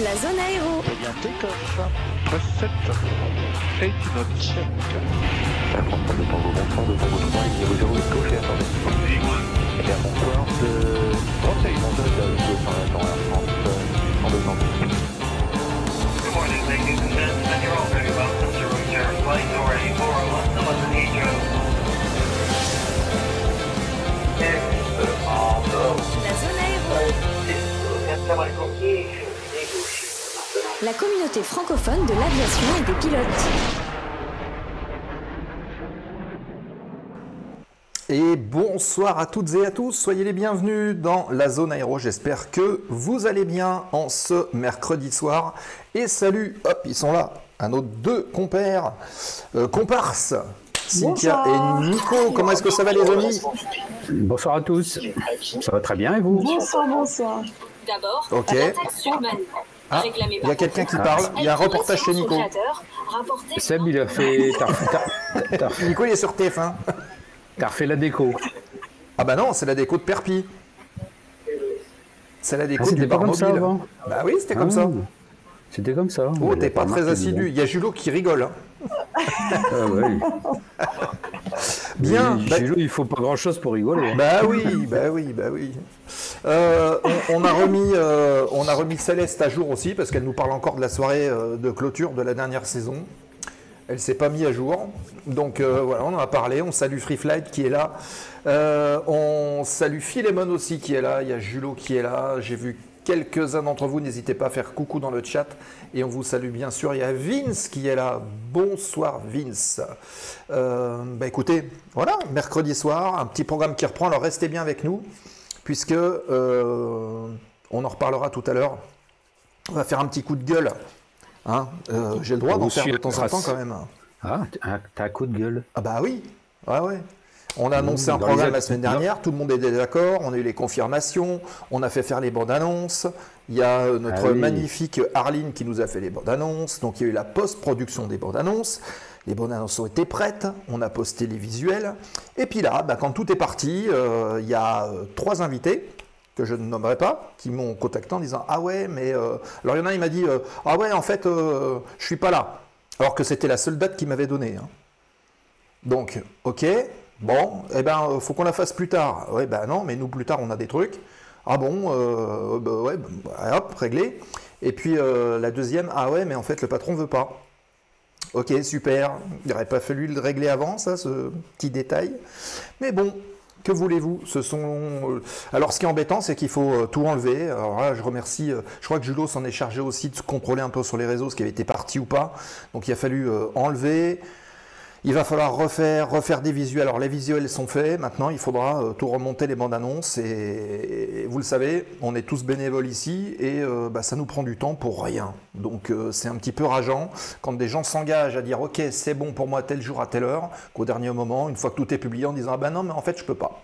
La zone aéro. Eh bien, take-off. Press 7. 8 knots. Check. Ça prend pas de temps au bonsoir, de temps au 3, il y a 0 de gauche et attendez. Eh bien, bonsoir, de 31, on doit être 200 à 30, 102 ans. Good morning, ladies and gentlemen. You're all very welcome to room share flight number 8401 to London Heathrow. La zone aéro. La communauté francophone de l'aviation et des pilotes. Et bonsoir à toutes et à tous, soyez les bienvenus dans la zone aéro, j'espère que vous allez bien en ce mercredi soir. Et salut, hop, ils sont là, à nos deux compères, comparses, Cynthia et Nico. Comment est-ce que ça va les amis? Bonsoir à tous, ça va très bien et vous? Bonsoir. D'abord, ok. l'attaque sur Manu. Ah, il y a quelqu'un qui parle, il y a un reportage chez Nico. Seb, il a fait... Nico, il est sur TF1. T'as refait la déco. Ah bah non, c'est la déco de Perpy. C'est la déco c'était du pas bar comme ça mobile. avant. Bah oui, c'était comme ça. C'était comme ça. Oh, t'es pas très assidu. Il y a Julot qui rigole. Hein. Ah ouais. Bien. Julot, il faut pas grand-chose pour rigoler. Hein. Bah oui. On a remis Céleste à jour aussi parce qu'elle nous parle encore de la soirée de clôture de la dernière saison. Elle s'est pas mise à jour. Donc voilà, on en a parlé. On salue Free Flight qui est là. On salue Philémon aussi qui est là. Il y a Julot qui est là. J'ai vu quelques-uns d'entre vous. N'hésitez pas à faire coucou dans le chat. Et on vous salue bien sûr. Il y a Vince qui est là. Bonsoir Vince. Bah écoutez, voilà, mercredi soir, un petit programme qui reprend. Alors restez bien avec nous puisque on en reparlera tout à l'heure. On va faire un petit coup de gueule. Hein, j'ai le droit d'en faire de temps en temps quand même. Ah, t'as un coup de gueule. Ah bah oui, ouais. On a annoncé un programme la semaine dernière, tout le monde était d'accord, on a eu les confirmations, on a fait faire les bandes annonces. Il y a notre magnifique Arline qui nous a fait les bandes annonces, donc il y a eu la post-production des bandes annonces. Les bandes annonces ont été prêtes, on a posté les visuels. Et puis là, bah, quand tout est parti, il y a 3 invités que je ne nommerai pas, qui m'ont contacté en disant « Ah ouais, mais... Alors il y en a, il m'a dit « Ah ouais, en fait, je suis pas là. » Alors que c'était la seule date qu'il m'avait donnée. Hein. Donc, ok, bon, eh ben, faut qu'on la fasse plus tard. Ouais, ben non, mais nous, plus tard, on a des trucs. Ah bon, hop, réglé. Et puis la deuxième, ah ouais, mais en fait, le patron veut pas. Ok, super. Il n'aurait pas fallu le régler avant, ça, ce petit détail. Mais bon... Que voulez-vous? Alors, ce qui est embêtant, c'est qu'il faut tout enlever. Alors là, je remercie. Je crois que Julot s'en est chargé aussi de contrôler un peu sur les réseaux ce qui avait été parti ou pas. Donc, il a fallu enlever. Il va falloir refaire des visuels. Alors, les visuels sont faits. Maintenant, il faudra tout remonter les bandes annonces. Et vous le savez, on est tous bénévoles ici et ça nous prend du temps pour rien. Donc, c'est un petit peu rageant quand des gens s'engagent à dire « Ok, c'est bon pour moi tel jour à telle heure », qu'au dernier moment, une fois que tout est publié, en disant « Ah ben non, mais en fait, je peux pas ».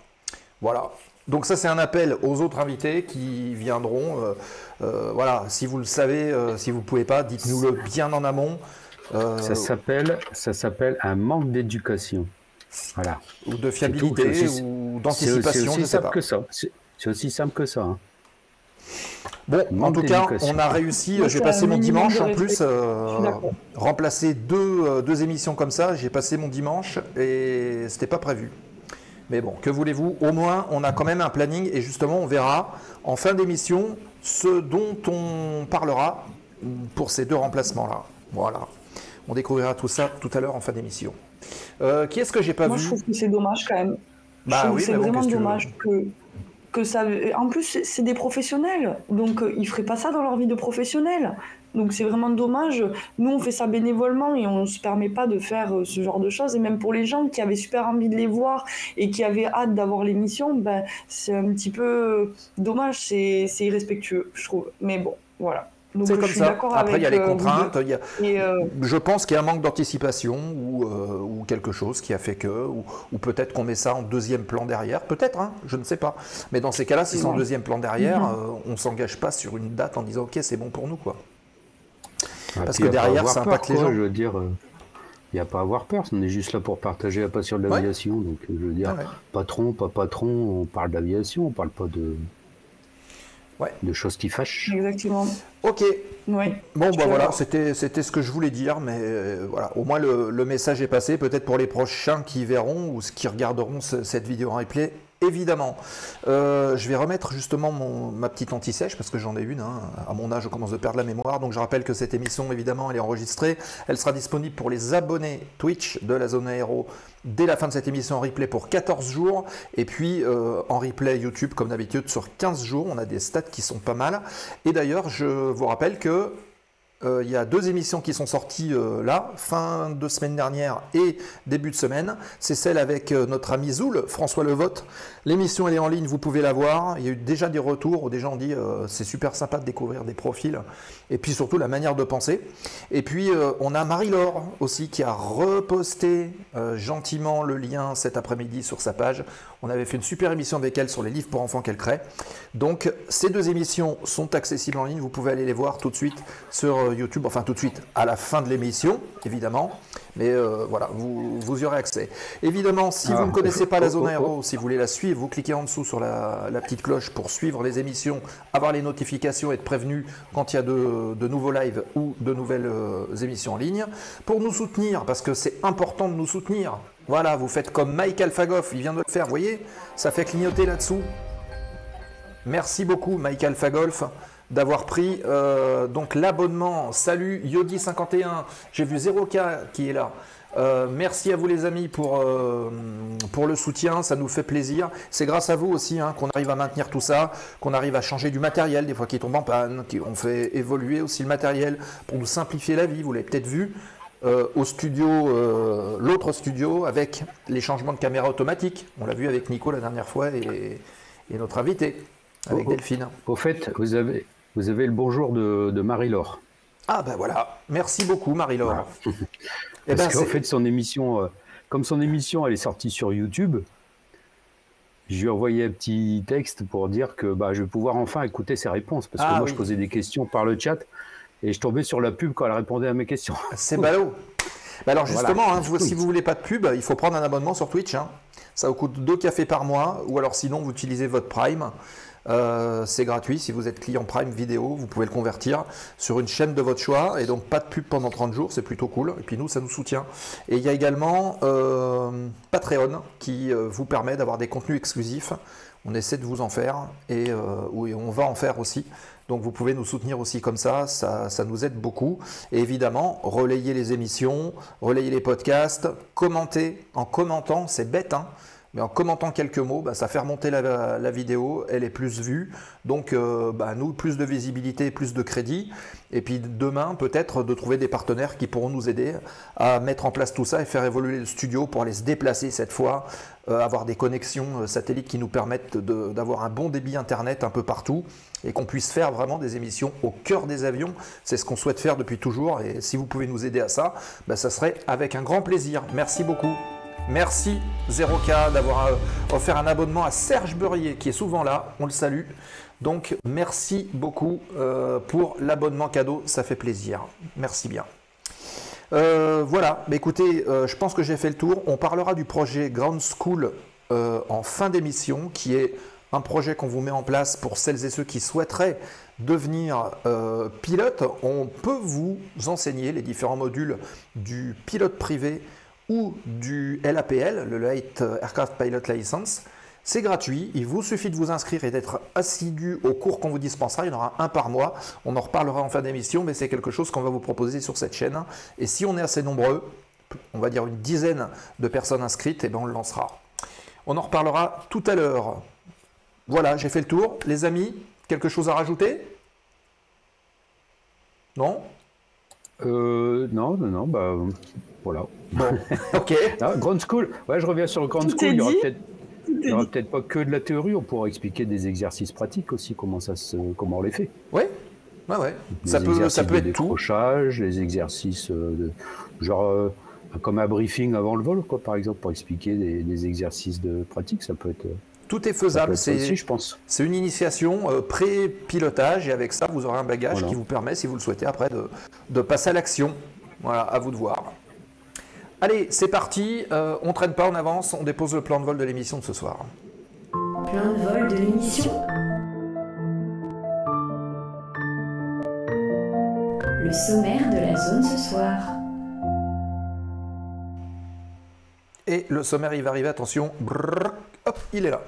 Voilà. Donc ça, c'est un appel aux autres invités qui viendront. Voilà, si vous le savez, si vous ne pouvez pas, dites-nous-le bien en amont. Ça s'appelle un manque d'éducation. Voilà. Ou de fiabilité, ou d'anticipation, je ne sais pas. C'est aussi simple que ça. Hein. Bon, en tout cas, on a réussi. J'ai passé mon dimanche en plus, remplacer deux émissions comme ça. J'ai passé mon dimanche et c'était pas prévu. Mais bon, que voulez-vous? Au moins, on a quand même un planning et justement, on verra en fin d'émission ce dont on parlera pour ces 2 remplacements-là. Voilà. On découvrira tout ça tout à l'heure en fin d'émission. Qui est-ce que j'ai pas vu? Moi, je trouve que c'est dommage quand même. C'est vraiment dommage que ça... En plus, c'est des professionnels, donc ils feraient pas ça dans leur vie de professionnel. Donc c'est vraiment dommage. Nous, on fait ça bénévolement et on ne se permet pas de faire ce genre de choses. Et même pour les gens qui avaient super envie de les voir et qui avaient hâte d'avoir l'émission, ben, c'est un petit peu dommage. C'est irrespectueux, je trouve. Mais bon, voilà. C'est comme ça. Après, il y a les contraintes. Je pense qu'il y a un manque d'anticipation ou quelque chose qui a fait que, ou peut-être qu'on met ça en deuxième plan derrière. Peut-être, hein, je ne sais pas. Mais dans ces cas-là, si c'est en deuxième plan derrière, on ne s'engage pas sur une date en disant « Ok, c'est bon pour nous, quoi ». Parce que derrière, ça impacte les gens. Je veux dire, il n'y a pas à avoir peur. On est juste là pour partager la passion de l'aviation. Donc, je veux dire, patron, pas patron, on parle d'aviation, on parle pas de... de choses qui fâchent. Exactement. Ok. Ouais. Bon, bah voilà, c'était ce que je voulais dire, mais voilà, au moins le message est passé, peut-être pour les prochains qui verront ou qui regarderont cette vidéo en replay. Évidemment, je vais remettre justement ma petite anti-sèche parce que j'en ai une, hein. À mon âge je commence de perdre la mémoire, donc je rappelle que cette émission évidemment elle est enregistrée, elle sera disponible pour les abonnés Twitch de la Zone Aéro dès la fin de cette émission en replay pour 14 jours et puis en replay YouTube comme d'habitude sur 15 jours, on a des stats qui sont pas mal et d'ailleurs je vous rappelle que il y a 2 émissions qui sont sorties là, fin de semaine dernière et début de semaine. C'est celle avec notre ami Zoul, François Levotte. L'émission elle est en ligne, vous pouvez la voir. Il y a eu déjà des retours où des gens ont dit c'est super sympa de découvrir des profils et puis surtout la manière de penser. Et puis on a Marie-Laure aussi qui a reposté gentiment le lien cet après-midi sur sa page. On avait fait une super émission avec elle sur les livres pour enfants qu'elle crée. Donc ces 2 émissions sont accessibles en ligne, vous pouvez aller les voir tout de suite sur YouTube, enfin tout de suite à la fin de l'émission évidemment, mais voilà, vous y aurez accès. Évidemment, si vous ne connaissez pas la Zone Aéro, si vous voulez la suivre, vous cliquez en dessous sur la petite cloche pour suivre les émissions, avoir les notifications et être prévenu quand il y a de nouveaux lives ou de nouvelles émissions en ligne. Pour nous soutenir, parce que c'est important de nous soutenir, voilà, vous faites comme Mike Alphagoff, il vient de le faire, vous voyez, ça fait clignoter là-dessous. Merci beaucoup Mike Alphagolf d'avoir pris donc l'abonnement. Salut Yodi51, j'ai vu 0K qui est là. Merci à vous les amis pour le soutien, ça nous fait plaisir. C'est grâce à vous aussi hein, qu'on arrive à maintenir tout ça, qu'on arrive à changer du matériel, des fois qui tombe en panne, on fait évoluer aussi le matériel pour nous simplifier la vie, vous l'avez peut-être vu. Au studio, l'autre studio avec les changements de caméra automatiques. On l'a vu avec Nico la dernière fois et notre invité, avec Delphine. Au fait, vous avez le bonjour de Marie-Laure. Ah ben voilà, merci beaucoup Marie-Laure. Voilà. Parce qu'en fait, son émission, comme son émission elle est sortie sur YouTube, je lui ai envoyé un petit texte pour dire que je vais pouvoir enfin écouter ses réponses. Parce que moi, je posais des questions par le chat. Et je tombais sur la pub quand elle répondait à mes questions. C'est ballot. Alors justement, voilà. Si vous ne voulez pas de pub, il faut prendre un abonnement sur Twitch. Hein. Ça vous coûte 2 cafés par mois. Ou alors sinon, vous utilisez votre Prime. C'est gratuit. Si vous êtes client Prime vidéo, vous pouvez le convertir sur une chaîne de votre choix. Et donc, pas de pub pendant 30 jours. C'est plutôt cool. Et puis nous, ça nous soutient. Et il y a également Patreon qui vous permet d'avoir des contenus exclusifs. On essaie de vous en faire. Et on va en faire aussi. Donc vous pouvez nous soutenir aussi comme ça nous aide beaucoup. Et évidemment, relayez les émissions, relayez les podcasts, commentez. En commentant, c'est bête, hein, mais en commentant quelques mots, ça fait remonter la vidéo, elle est plus vue. Donc nous, plus de visibilité, plus de crédit. Et puis demain, peut-être de trouver des partenaires qui pourront nous aider à mettre en place tout ça et faire évoluer le studio pour aller se déplacer cette fois, avoir des connexions satellites qui nous permettent d'avoir un bon débit internet un peu partout et qu'on puisse faire vraiment des émissions au cœur des avions. C'est ce qu'on souhaite faire depuis toujours et si vous pouvez nous aider à ça, ça serait avec un grand plaisir. Merci beaucoup. Merci 0K d'avoir offert un abonnement à Serge Beurrier qui est souvent là, on le salue. Donc merci beaucoup pour l'abonnement cadeau, ça fait plaisir. Merci bien. Voilà, écoutez, je pense que j'ai fait le tour. On parlera du projet Ground School en fin d'émission, qui est un projet qu'on vous met en place pour celles et ceux qui souhaiteraient devenir pilote. On peut vous enseigner les différents modules du pilote privé ou du LAPL, le Light Aircraft Pilot License. C'est gratuit, il vous suffit de vous inscrire et d'être assidu aux cours qu'on vous dispensera. Il y en aura un par mois, on en reparlera en fin d'émission, mais c'est quelque chose qu'on va vous proposer sur cette chaîne. Et si on est assez nombreux, on va dire une dizaine de personnes inscrites, et on le lancera. On en reparlera tout à l'heure. Voilà, j'ai fait le tour. Les amis, quelque chose à rajouter? Non? Non, voilà. Bon, ok. Ground School, ouais, je reviens sur Ground School, il n'y aura peut-être pas que de la théorie, on pourra expliquer des exercices pratiques aussi, comment on les fait. Ouais. Ça peut être tout. Décrochage, les exercices comme un briefing avant le vol, quoi, par exemple, pour expliquer des exercices de pratique, ça peut être. Tout est faisable, je pense. C'est une initiation pré-pilotage et avec ça, vous aurez un bagage qui vous permet, si vous le souhaitez, après de passer à l'action. Voilà, à vous de voir. Allez, c'est parti, on ne traîne pas, on avance, on dépose le plan de vol de l'émission de ce soir. Plan de vol de l'émission. sommaire de la zone ce soir. Et le sommaire, il va arriver, attention, brrr, hop, il est là.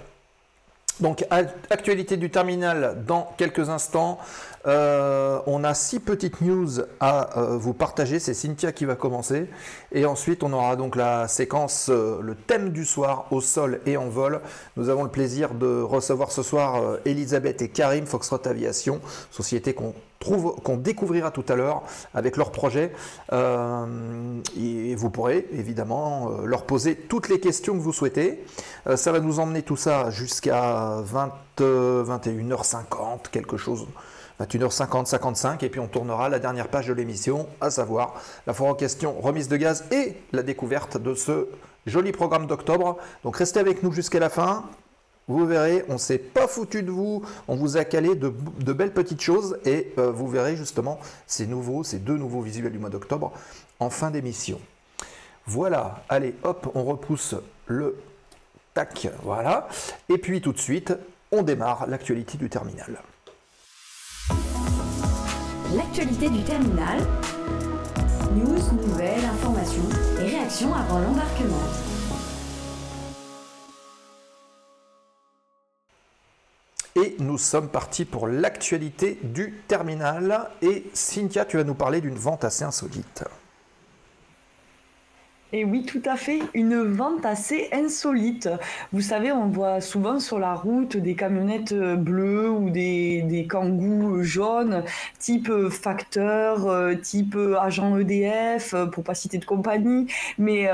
Donc, actualité du terminal dans quelques instants. On a 6 petites news à vous partager. C'est Cynthia qui va commencer. Et ensuite, on aura donc la séquence, le thème du soir, au sol et en vol. Nous avons le plaisir de recevoir ce soir Elisabeth et Karim, Foxtrot Aviation, société qu'on découvrira tout à l'heure avec leur projet. Et vous pourrez évidemment leur poser toutes les questions que vous souhaitez. Ça va nous emmener tout ça jusqu'à 21h50, quelque chose. 21h50, 55, et puis on tournera la dernière page de l'émission, à savoir la foire aux questions, remise de gaz et la découverte de ce joli programme d'octobre. Donc restez avec nous jusqu'à la fin. Vous verrez, on ne s'est pas foutu de vous, on vous a calé de belles petites choses et vous verrez justement ces 2 nouveaux visuels du mois d'octobre en fin d'émission. Voilà, allez hop, on repousse le tac, voilà. Et puis tout de suite, on démarre l'actualité du terminal. L'actualité du terminal, news, nouvelles, informations et réactions avant l'embarquement. Et nous sommes partis pour l'actualité du terminal. Et Cynthia, tu vas nous parler d'une vente assez insolite. Et oui, tout à fait, une vente assez insolite. Vous savez, on voit souvent sur la route des camionnettes bleues ou des kangous jaunes, type facteur, type agent EDF, pour pas citer de compagnie. Mais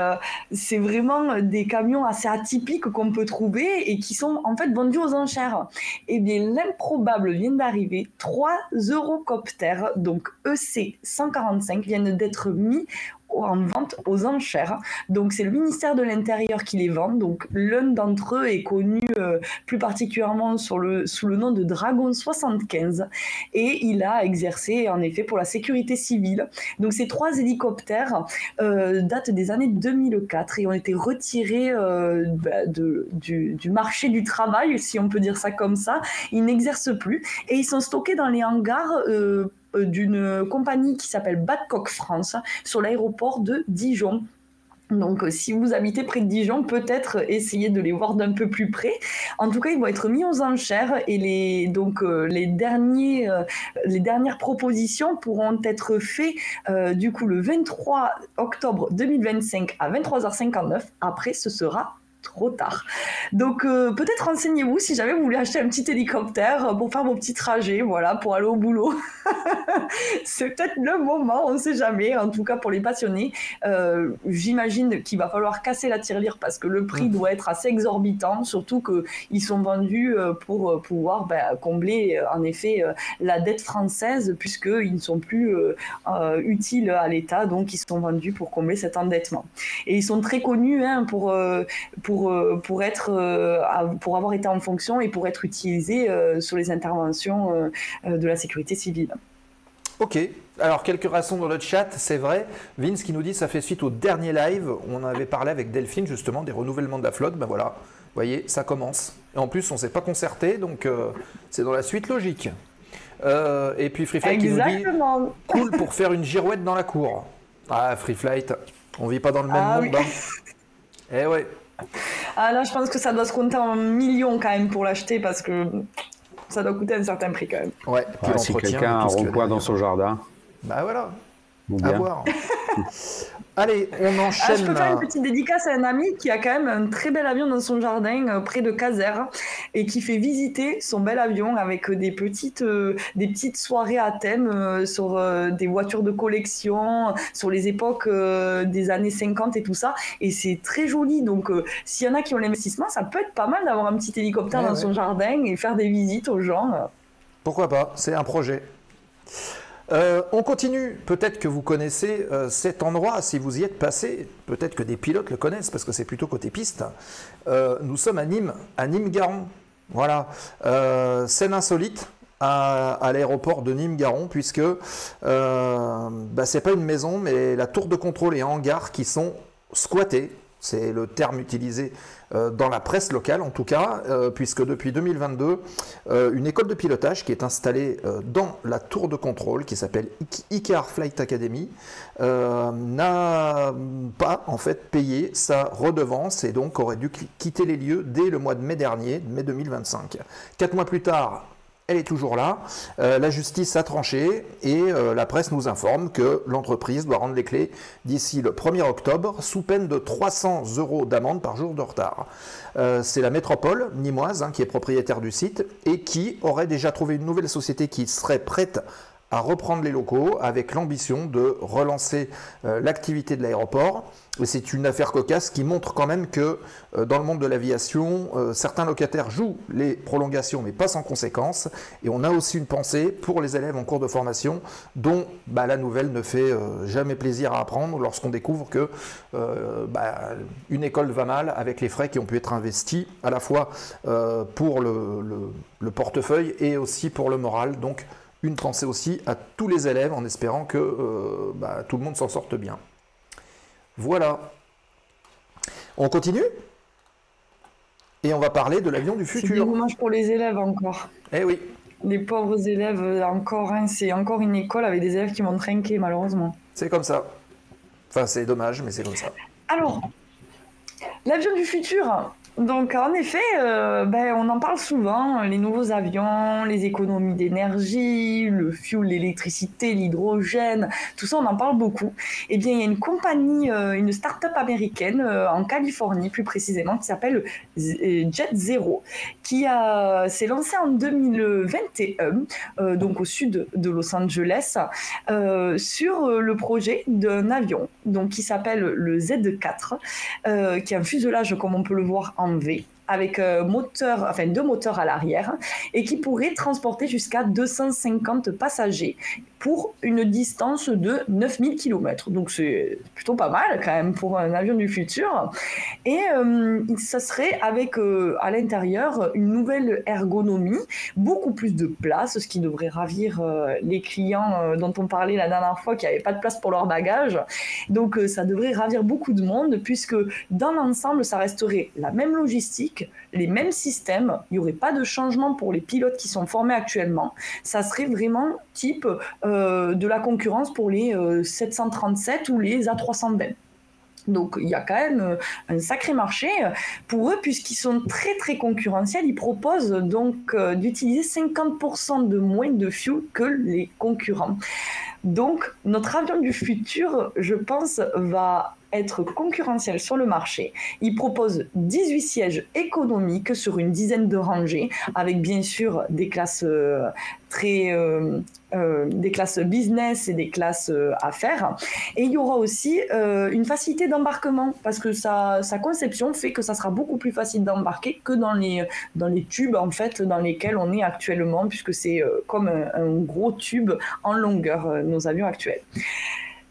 c'est vraiment des camions assez atypiques qu'on peut trouver et qui sont en fait vendus aux enchères. Eh bien, l'improbable vient d'arriver. 3 Eurocopters, donc EC 145, viennent d'être mis en vente aux enchères. Donc c'est le ministère de l'Intérieur qui les vend. Donc l'un d'entre eux est connu plus particulièrement sous le nom de Dragon 75 et il a exercé en effet pour la sécurité civile. Donc ces 3 hélicoptères datent des années 2004 et ont été retirés du marché du travail, si on peut dire ça comme ça. Ils n'exercent plus et ils sont stockés dans les hangars d'une compagnie qui s'appelle Babcock France sur l'aéroport de Dijon. Donc, si vous habitez près de Dijon, peut-être essayer de les voir d'un peu plus près. En tout cas, ils vont être mis aux enchères et les dernières propositions pourront être faites du coup le 23 octobre 2025 à 23h59. Après, ce sera trop tard. Donc peut-être renseignez-vous si jamais vous voulez acheter un petit hélicoptère pour faire vos petits trajets, voilà, pour aller au boulot. C'est peut-être le moment, on ne sait jamais. En tout cas pour les passionnés, j'imagine qu'il va falloir casser la tirelire parce que le prix doit être assez exorbitant, surtout qu'ils sont vendus pour pouvoir combler en effet la dette française puisqu'ils ne sont plus utiles à l'État, donc ils sont vendus pour combler cet endettement. Et ils sont très connus pour avoir été en fonction et pour être utilisés sur les interventions de la sécurité civile. Ok, alors quelques réactions dans le chat, c'est vrai. Vince qui nous dit ça fait suite au dernier live, on avait parlé avec Delphine justement des renouvellements de la flotte, ben voilà, vous voyez, ça commence. Et en plus on ne s'est pas concerté, donc c'est dans la suite logique. Et puis Free Flight qui nous dit cool pour faire une girouette dans la cour. Ah, Free Flight, on vit pas dans le même monde. Oui. Hein. Eh ouais. Ah là, je pense que ça doit se compter en millions quand même pour l'acheter parce que ça doit coûter un certain prix quand même. Ouais. Si quelqu'un a un rond-point dans son jardin. Bah voilà. À voir. Allez, on enchaîne. Je peux faire une petite dédicace à un ami qui a quand même un très bel avion dans son jardin près de Caser et qui fait visiter son bel avion avec des petites soirées à thème sur des voitures de collection, sur les époques des années 50 et tout ça. Et c'est très joli. Donc, s'il y en a qui ont l'investissement, ça peut être pas mal d'avoir un petit hélicoptère dans son jardin et faire des visites aux gens. Pourquoi pas? C'est un projet. On continue, peut-être que vous connaissez cet endroit, si vous y êtes passé, peut-être que des pilotes le connaissent parce que c'est plutôt côté piste. Nous sommes à Nîmes-Garons. Voilà, scène insolite à l'aéroport de Nîmes-Garons puisque c'est pas une maison mais la tour de contrôle et hangar qui sont squattés. C'est le terme utilisé dans la presse locale, en tout cas, puisque depuis 2022, une école de pilotage qui est installée dans la tour de contrôle, qui s'appelle ICAR Flight Academy, n'a pas en fait payé sa redevance et donc aurait dû quitter les lieux dès le mois de mai dernier, mai 2025. 4 mois plus tard, elle est toujours là. La justice a tranché et la presse nous informe que l'entreprise doit rendre les clés d'ici le 1er octobre sous peine de 300 € d'amende par jour de retard. C'est la métropole nîmoise qui est propriétaire du site et qui aurait déjà trouvé une nouvelle société qui serait prête à reprendre les locaux avec l'ambition de relancer l'activité de l'aéroport. C'est une affaire cocasse qui montre quand même que dans le monde de l'aviation, certains locataires jouent les prolongations mais pas sans conséquence. Et on a aussi une pensée pour les élèves en cours de formation dont la nouvelle ne fait jamais plaisir à apprendre lorsqu'on découvre que une école va mal avec les frais qui ont pu être investis à la fois pour le portefeuille et aussi pour le moral. Donc une pensée aussi à tous les élèves en espérant que tout le monde s'en sorte bien. Voilà. On continue ? Et on va parler de l'avion du futur. C'est dommage pour les élèves encore. Eh oui. Les pauvres élèves encore, c'est encore une école avec des élèves qui vont trinquer malheureusement. C'est comme ça. Enfin, c'est dommage, mais c'est comme ça. Alors, l'avion du futur. Donc en effet, on en parle souvent, les nouveaux avions, les économies d'énergie, le fuel, l'électricité, l'hydrogène, tout ça on en parle beaucoup. Eh bien il y a une compagnie, une start-up américaine en Californie plus précisément qui s'appelle Jet Zero qui s'est lancée en 2021, donc au sud de Los Angeles, sur le projet d'un avion donc, qui s'appelle le Z4, qui est un fuselage comme on peut le voir en V, avec deux moteurs à l'arrière et qui pourrait transporter jusqu'à 250 passagers pour une distance de 9000 km. Donc c'est plutôt pas mal quand même pour un avion du futur. Et ça serait avec à l'intérieur une nouvelle ergonomie, beaucoup plus de place, ce qui devrait ravir les clients dont on parlait la dernière fois qui n'avaient pas de place pour leurs bagages. Donc ça devrait ravir beaucoup de monde puisque dans l'ensemble ça resterait la même logistique, les mêmes systèmes, il n'y aurait pas de changement pour les pilotes qui sont formés actuellement. Ça serait vraiment type de la concurrence pour les 737 ou les A320. Donc il y a quand même un sacré marché pour eux puisqu'ils sont très très concurrentiels. Ils proposent donc d'utiliser 50% de moins de fuel que les concurrents. Donc notre avion du futur, je pense, va être concurrentiel sur le marché. Il propose 18 sièges économiques sur une dizaine de rangées, avec bien sûr des classes des classes business et des classes affaires. Et il y aura aussi une facilité d'embarquement, parce que sa conception fait que ça sera beaucoup plus facile d'embarquer que dans les tubes en fait dans lesquels on est actuellement, puisque c'est comme un gros tube en longueur, nos avions actuels.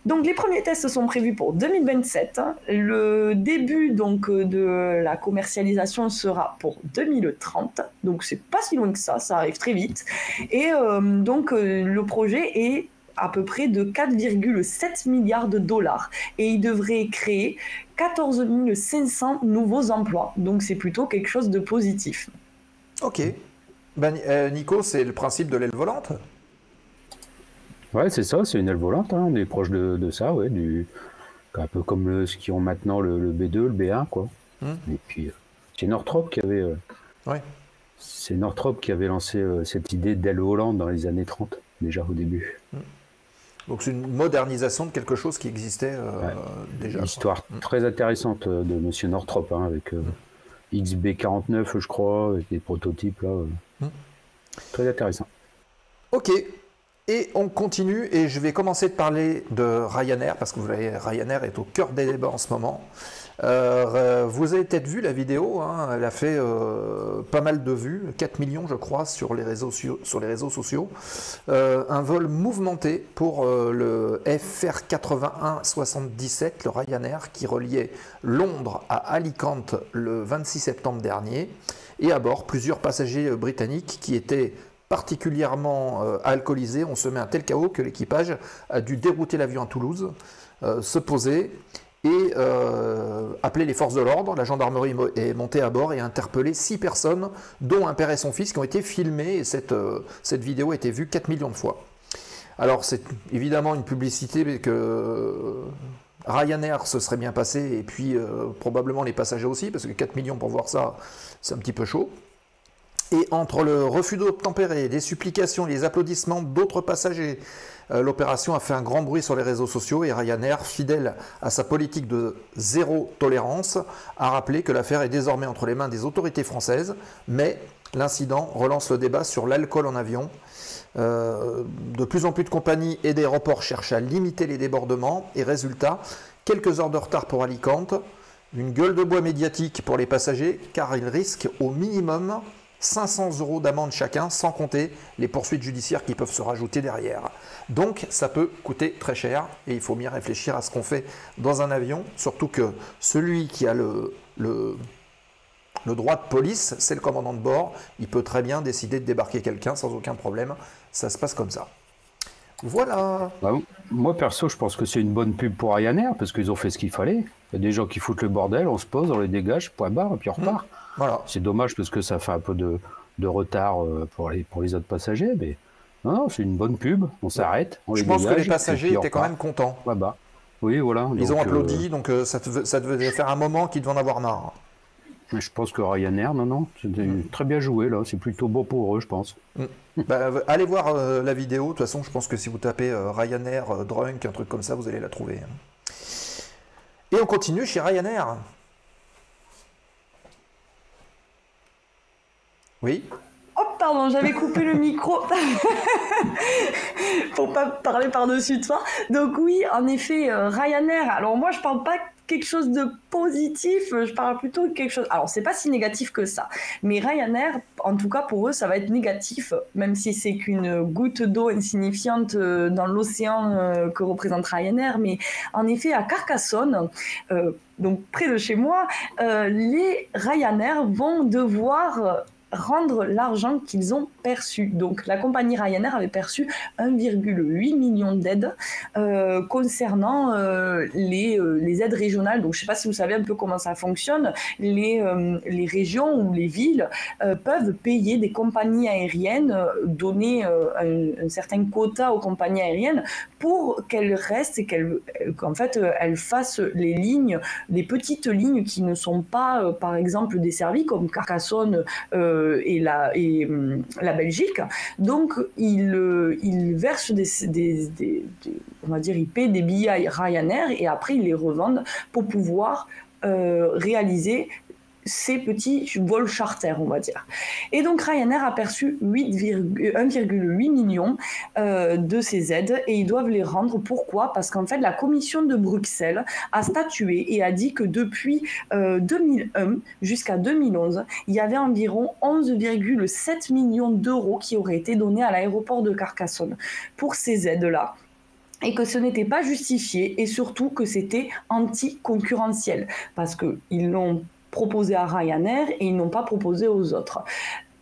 Donc les premiers tests sont prévus pour 2027. Le début donc de la commercialisation sera pour 2030. Donc c'est pas si loin que ça arrive très vite. Et le projet est à peu près de 4,7 milliards de dollars. Et il devrait créer 14 500 nouveaux emplois. Donc c'est plutôt quelque chose de positif. Ok. Nico, c'est le principe de l'aile volante ? Ouais, c'est ça, c'est une aile volante, on est proche de ça, ouais, un peu comme ce qu'ils ont maintenant le B2, le B1, quoi. Et puis, c'est Northrop qui avait... C'est Northrop qui avait lancé cette idée d'aile volante dans les années 30, déjà au début. Donc c'est une modernisation de quelque chose qui existait déjà. Une histoire très intéressante de Monsieur Northrop, avec XB49, je crois, avec des prototypes, là. Très intéressant. Ok. Et on continue, et je vais commencer de parler de Ryanair, parce que vous voyez, Ryanair est au cœur des débats en ce moment. Vous avez peut-être vu la vidéo, elle a fait pas mal de vues, 4 millions je crois sur les réseaux sociaux. Un vol mouvementé pour le FR81-77, le Ryanair, qui reliait Londres à Alicante le 26 septembre dernier, et à bord plusieurs passagers britanniques qui étaient particulièrement alcoolisés. On se met un tel chaos que l'équipage a dû dérouter l'avion à Toulouse, se poser et appelé les forces de l'ordre. La gendarmerie est montée à bord et a interpellé 6 personnes, dont un père et son fils, qui ont été filmés, et cette vidéo a été vue 4 millions de fois. Alors c'est évidemment une publicité que Ryanair se serait bien passé, et puis probablement les passagers aussi, parce que 4 millions pour voir ça, c'est un petit peu chaud. Et entre le refus d'obtempérer, les supplications, les applaudissements d'autres passagers, l'opération a fait un grand bruit sur les réseaux sociaux, et Ryanair, fidèle à sa politique de zéro tolérance, a rappelé que l'affaire est désormais entre les mains des autorités françaises, mais l'incident relance le débat sur l'alcool en avion. De plus en plus de compagnies et d'aéroports cherchent à limiter les débordements, et résultat, quelques heures de retard pour Alicante, une gueule de bois médiatique pour les passagers, car ils risquent au minimum 500 € d'amende chacun, sans compter les poursuites judiciaires qui peuvent se rajouter derrière. Donc ça peut coûter très cher, et il faut bien réfléchir à ce qu'on fait dans un avion, surtout que celui qui a le droit de police, c'est le commandant de bord. Il peut très bien décider de débarquer quelqu'un sans aucun problème. Ça se passe comme ça. Voilà. Bah, moi, perso, je pense que c'est une bonne pub pour Ryanair, parce qu'ils ont fait ce qu'il fallait. Il y a des gens qui foutent le bordel, on se pose, on les dégage, point barre, et puis on repart. Voilà. C'est dommage parce que ça fait un peu de retard pour les autres passagers, mais non, c'est une bonne pub, on s'arrête, on les dégage. Je pense que les passagers étaient quand même contents. Bah. Oui, voilà. Ils ont applaudi, donc ça devait faire un moment qu'ils devaient en avoir marre. Je pense que Ryanair, non, c'était très bien joué, là. C'est plutôt beau pour eux, je pense. Bah, allez voir la vidéo. De toute façon, je pense que si vous tapez Ryanair, drunk, un truc comme ça, vous allez la trouver. Et on continue chez Ryanair. Oui. Oh, pardon, j'avais coupé le micro pour pas parler par-dessus toi. Donc oui, en effet, Ryanair. Alors moi, je parle pas quelque chose de positif, je parle plutôt de quelque chose... Alors, c'est pas si négatif que ça, mais Ryanair, en tout cas pour eux, ça va être négatif, même si c'est qu'une goutte d'eau insignifiante dans l'océan que représente Ryanair, mais en effet, à Carcassonne, donc près de chez moi, les Ryanair vont devoir rendre l'argent qu'ils ont perçu. Donc la compagnie Ryanair avait perçu 1,8 million d'aides concernant les aides régionales. Donc je ne sais pas si vous savez un peu comment ça fonctionne. Les régions ou les villes peuvent payer des compagnies aériennes, donner un certain quota aux compagnies aériennes pour qu'elles restent et qu'en fait elles fassent les lignes, les petites lignes qui ne sont pas par exemple desservies comme Carcassonne et la Belgique. Donc ils versent on va dire, ils paient des billets à Ryanair et après ils les revendent pour pouvoir réaliser ces petits vols charter, on va dire. Et donc Ryanair a perçu 1,8 million de ces aides et ils doivent les rendre. Pourquoi ? Parce qu'en fait, la commission de Bruxelles a statué et a dit que depuis 2001 jusqu'à 2011, il y avait environ 11,7 millions d'euros qui auraient été donnés à l'aéroport de Carcassonne pour ces aides-là, et que ce n'était pas justifié et surtout que c'était anti-concurrentiel parce qu'ils l'ont proposé à Ryanair et ils n'ont pas proposé aux autres.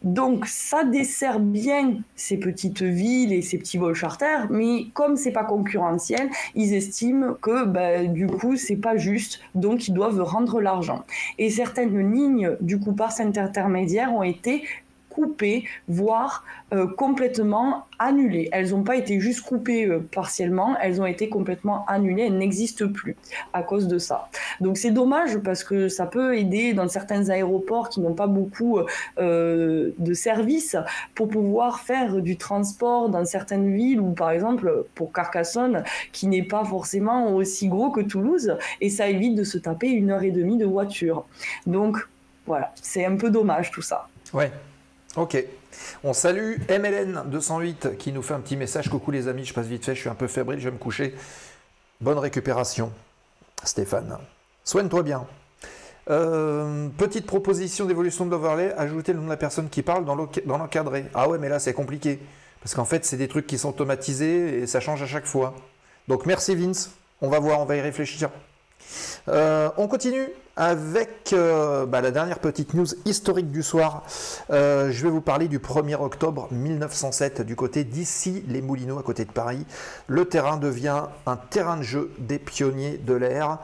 Donc ça dessert bien ces petites villes et ces petits vols charter, mais comme c'est pas concurrentiel, ils estiment que du coup c'est pas juste, donc ils doivent rendre l'argent. Et certaines lignes du coup par cet intermédiaire ont été coupées, voire complètement annulées. Elles n'ont pas été juste coupées partiellement, elles ont été complètement annulées, elles n'existent plus à cause de ça. Donc c'est dommage parce que ça peut aider dans certains aéroports qui n'ont pas beaucoup de services pour pouvoir faire du transport dans certaines villes ou par exemple pour Carcassonne qui n'est pas forcément aussi gros que Toulouse et ça évite de se taper 1h30 de voiture. Donc voilà, c'est un peu dommage tout ça. Ouais. Ok, on salue MLN208 qui nous fait un petit message. Coucou les amis, je passe vite fait, je suis un peu fébrile, je vais me coucher. Bonne récupération, Stéphane. Soigne-toi bien. Petite proposition d'évolution de l'overlay, ajouter le nom de la personne qui parle dans l'encadré. Ah ouais, mais là c'est compliqué, parce qu'en fait c'est des trucs qui sont automatisés et ça change à chaque fois. Donc merci Vince, on va voir, on va y réfléchir. On continue avec la dernière petite news historique du soir. Je vais vous parler du 1er octobre 1907 du côté d'Issy-les-Moulineaux à côté de Paris. Le terrain devient un terrain de jeu des pionniers de l'air,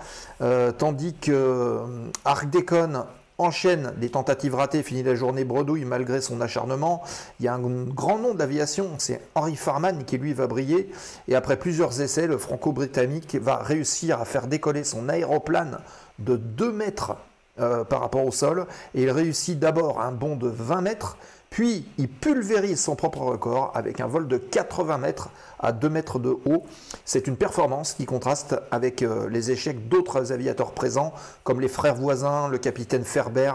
tandis que Arc Déconne enchaîne les tentatives ratées, finit la journée bredouille malgré son acharnement. Il y a un grand nom de l'aviation, c'est Henry Farman qui lui va briller. Et après plusieurs essais, le franco-britannique va réussir à faire décoller son aéroplane de 2 mètres par rapport au sol. Et il réussit d'abord un bond de 20 mètres, puis il pulvérise son propre record avec un vol de 80 mètres à 2 mètres de haut. C'est une performance qui contraste avec les échecs d'autres aviateurs présents, comme les frères voisins, le capitaine Ferber,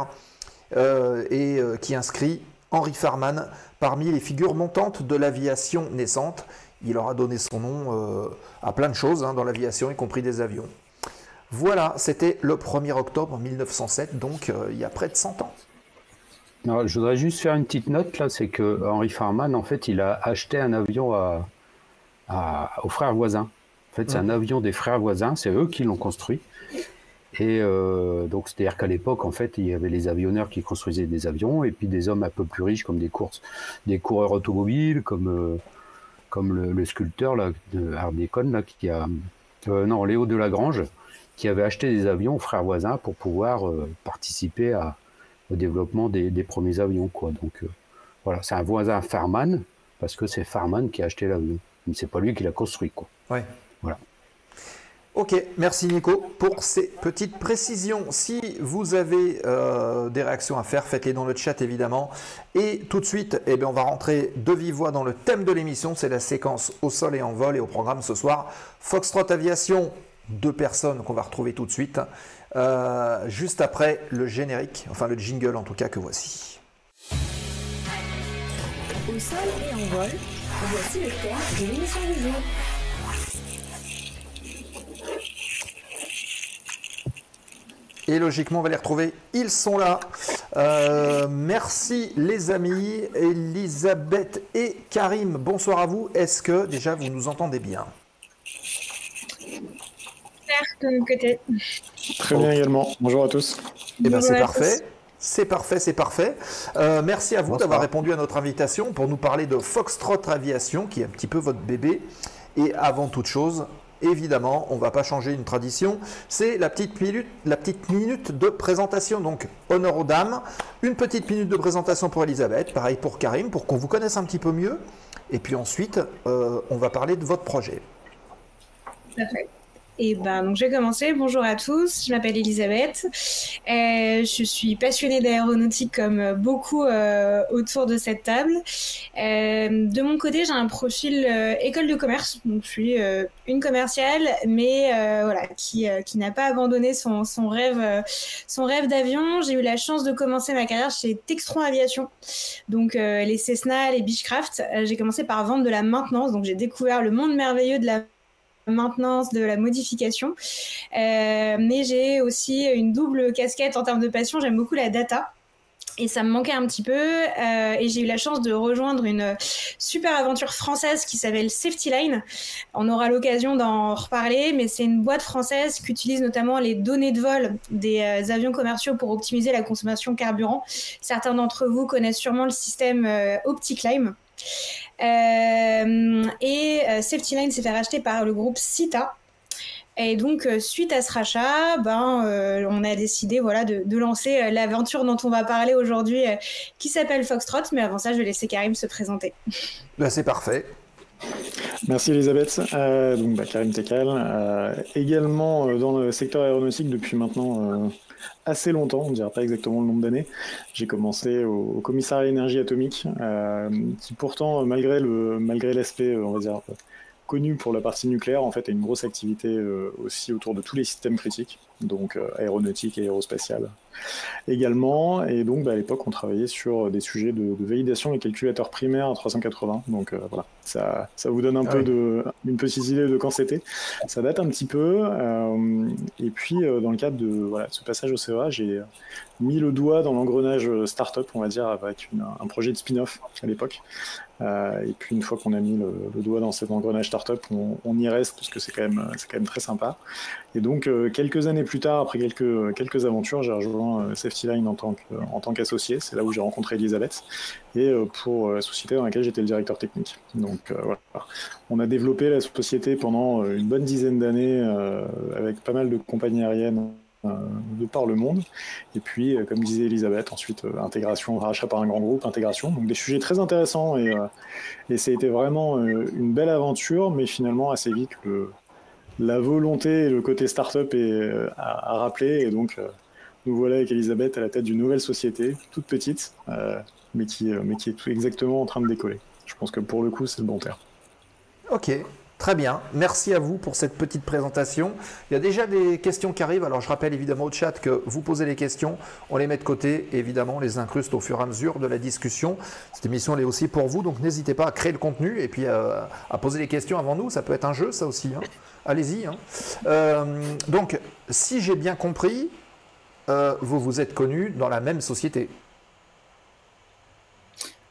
qui inscrit Henry Farman parmi les figures montantes de l'aviation naissante. Il aura donné son nom à plein de choses dans l'aviation, y compris des avions. Voilà, c'était le 1er octobre 1907, donc il y a près de 100 ans. Alors, je voudrais juste faire une petite note, là, c'est que Henry Farman, en fait, il a acheté un avion aux frères voisins. En fait, c'est un avion des frères voisins, c'est eux qui l'ont construit. Et donc, c'est-à-dire qu'à l'époque, en fait, il y avait les avionneurs qui construisaient des avions, et puis des hommes un peu plus riches, comme des coureurs automobiles, comme le sculpteur là, de Arc Déconne, là, Léo Delagrange, qui avait acheté des avions aux frères voisins pour pouvoir participer au développement des premiers avions, quoi. Donc voilà, c'est un voisin Farman, parce que c'est Farman qui a acheté l'avion. Mais c'est pas lui qui l'a construit, quoi. Ouais. Voilà. Ok, merci Nico pour ces petites précisions. Si vous avez des réactions à faire, faites-les dans le chat évidemment. Et tout de suite, on va rentrer de vive voix dans le thème de l'émission, c'est la séquence au sol et en vol. Et au programme ce soir, Foxtrot Aviation, 2 personnes qu'on va retrouver tout de suite, juste après le générique, enfin le jingle en tout cas que voici. Au sol et en vol, voici le thème de l'émission du jour. Et logiquement, on va les retrouver. Ils sont là. Merci les amis, Elisabeth et Karim. Bonsoir à vous. Est-ce que déjà vous nous entendez bien? De mon côté. Très bien également. Bonjour à tous. Eh bien, c'est parfait. C'est parfait, c'est parfait. Merci à vous d'avoir répondu à notre invitation pour nous parler de Foxtrot Aviation, qui est un petit peu votre bébé. Et avant toute chose, évidemment, on ne va pas changer une tradition. C'est la petite minute de présentation. Donc, honneur aux dames. Une petite minute de présentation pour Elisabeth. Pareil pour Karim, pour qu'on vous connaisse un petit peu mieux. Et puis ensuite, on va parler de votre projet. Parfait. Et donc je vais commencer. Bonjour à tous, je m'appelle Elisabeth. Je suis passionnée d'aéronautique comme beaucoup autour de cette table. De mon côté, j'ai un profil école de commerce. Donc je suis une commerciale, mais voilà, qui n'a pas abandonné son rêve d'avion. J'ai eu la chance de commencer ma carrière chez Textron Aviation. Donc les Cessna, les Beechcraft. J'ai commencé par vendre de la maintenance. Donc j'ai découvert le monde merveilleux de la maintenance, de la modification, mais j'ai aussi une double casquette en termes de passion. J'aime beaucoup la data et ça me manquait un petit peu, et j'ai eu la chance de rejoindre une super aventure française qui s'appelle Safety Line. On aura l'occasion d'en reparler, mais c'est une boîte française qui utilise notamment les données de vol des avions commerciaux pour optimiser la consommation carburant. Certains d'entre vous connaissent sûrement le système OptiClimb. Safety Line s'est fait racheter par le groupe Sita. Et donc, suite à ce rachat, on a décidé de lancer l'aventure dont on va parler aujourd'hui, qui s'appelle Foxtrot. Mais avant ça, je vais laisser Karim se présenter. C'est parfait. Merci Elisabeth. Karim Tekal, également dans le secteur aéronautique depuis maintenant assez longtemps, on ne dira pas exactement le nombre d'années. J'ai commencé au commissariat énergie atomique, qui pourtant, malgré l'aspect, on va dire, connu pour la partie nucléaire, en fait, a une grosse activité aussi autour de tous les systèmes critiques, donc aéronautique et aérospatiale, également. Et donc, à l'époque, on travaillait sur des sujets de validation des calculateurs primaires à 380. Donc voilà, ça vous donne un peu une petite idée de quand c'était. Ça date un petit peu. Et puis, dans le cadre de ce passage au CEA, j'ai mis le doigt dans l'engrenage startup, on va dire, avec un projet de spin-off à l'époque. Et puis une fois qu'on a mis le doigt dans cet engrenage startup, on y reste parce que c'est quand même très sympa. Et donc quelques années plus tard, après quelques aventures, j'ai rejoint SafetyLine en tant qu'associé. C'est là où j'ai rencontré Elisabeth et pour la société dans laquelle j'étais le directeur technique. Donc voilà, on a développé la société pendant une bonne dizaine d'années avec pas mal de compagnies aériennes de par le monde. Et puis, comme disait Elisabeth, ensuite intégration, rachat par un grand groupe, intégration. Donc des sujets très intéressants et ça a été vraiment une belle aventure, mais finalement assez vite la volonté et le côté start-up à rappeler. Et donc nous voilà avec Elisabeth à la tête d'une nouvelle société, toute petite, mais qui est exactement en train de décoller. Je pense que pour le coup, c'est le bon terme. Ok. Très bien, merci à vous pour cette petite présentation. Il y a déjà des questions qui arrivent, alors je rappelle évidemment au chat que vous posez les questions, on les met de côté et évidemment on les incruste au fur et à mesure de la discussion. Cette émission elle est aussi pour vous, donc n'hésitez pas à créer le contenu et puis à poser les questions avant nous, ça peut être un jeu ça aussi, hein. Allez-y. Hein. Donc si j'ai bien compris, vous êtes connus dans la même société.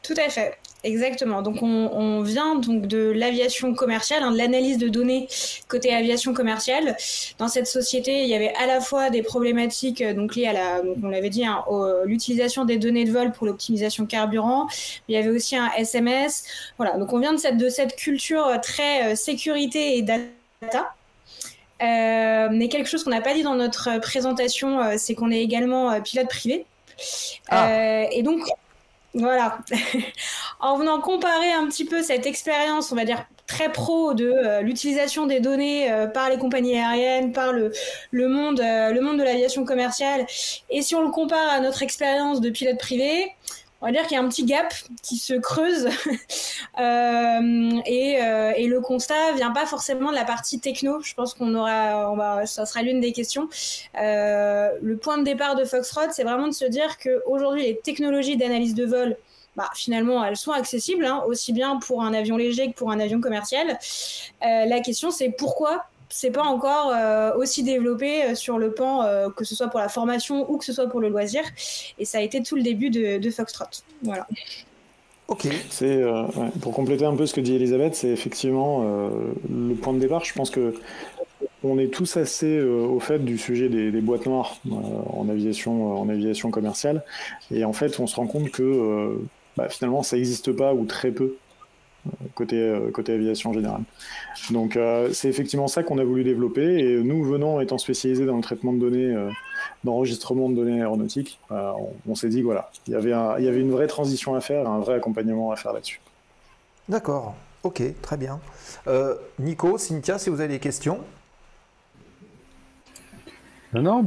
Tout à fait. Exactement. Donc, on vient donc de l'aviation commerciale, de l'analyse de données côté aviation commerciale. Dans cette société, il y avait à la fois des problématiques donc liées à on l'avait dit, l'utilisation des données de vol pour l'optimisation carburant. Il y avait aussi un SMS. Voilà. Donc, on vient de cette culture très sécurité et data. Mais quelque chose qu'on n'a pas dit dans notre présentation, c'est qu'on est également pilote privé. Et donc, voilà. En venant comparer un petit peu cette expérience, on va dire très pro de l'utilisation des données par les compagnies aériennes, par le monde de l'aviation commerciale, et si on le compare à notre expérience de pilote privé, on va dire qu'il y a un petit gap qui se creuse et le constat vient pas forcément de la partie techno. Je pense ça sera l'une des questions. Le point de départ de Foxtrot, c'est vraiment de se dire qu'aujourd'hui, les technologies d'analyse de vol, finalement, elles sont accessibles, aussi bien pour un avion léger que pour un avion commercial. La question, c'est pourquoi c'est pas encore aussi développé sur le pan, que ce soit pour la formation ou que ce soit pour le loisir. Et ça a été tout le début de Foxtrot. Voilà. Ok. Pour compléter un peu ce que dit Elisabeth, c'est effectivement le point de départ. Je pense que on est tous assez au fait du sujet des boîtes noires en aviation commerciale. Et en fait, on se rend compte que finalement, ça n'existe pas ou très peu côté aviation générale. Donc c'est effectivement ça qu'on a voulu développer, et nous étant spécialisés dans le traitement de données, d'enregistrement de données aéronautiques, on s'est dit il y avait une vraie transition à faire, un vrai accompagnement à faire là-dessus. D'accord, ok, très bien. Nico, Cynthia, si vous avez des questions. Non,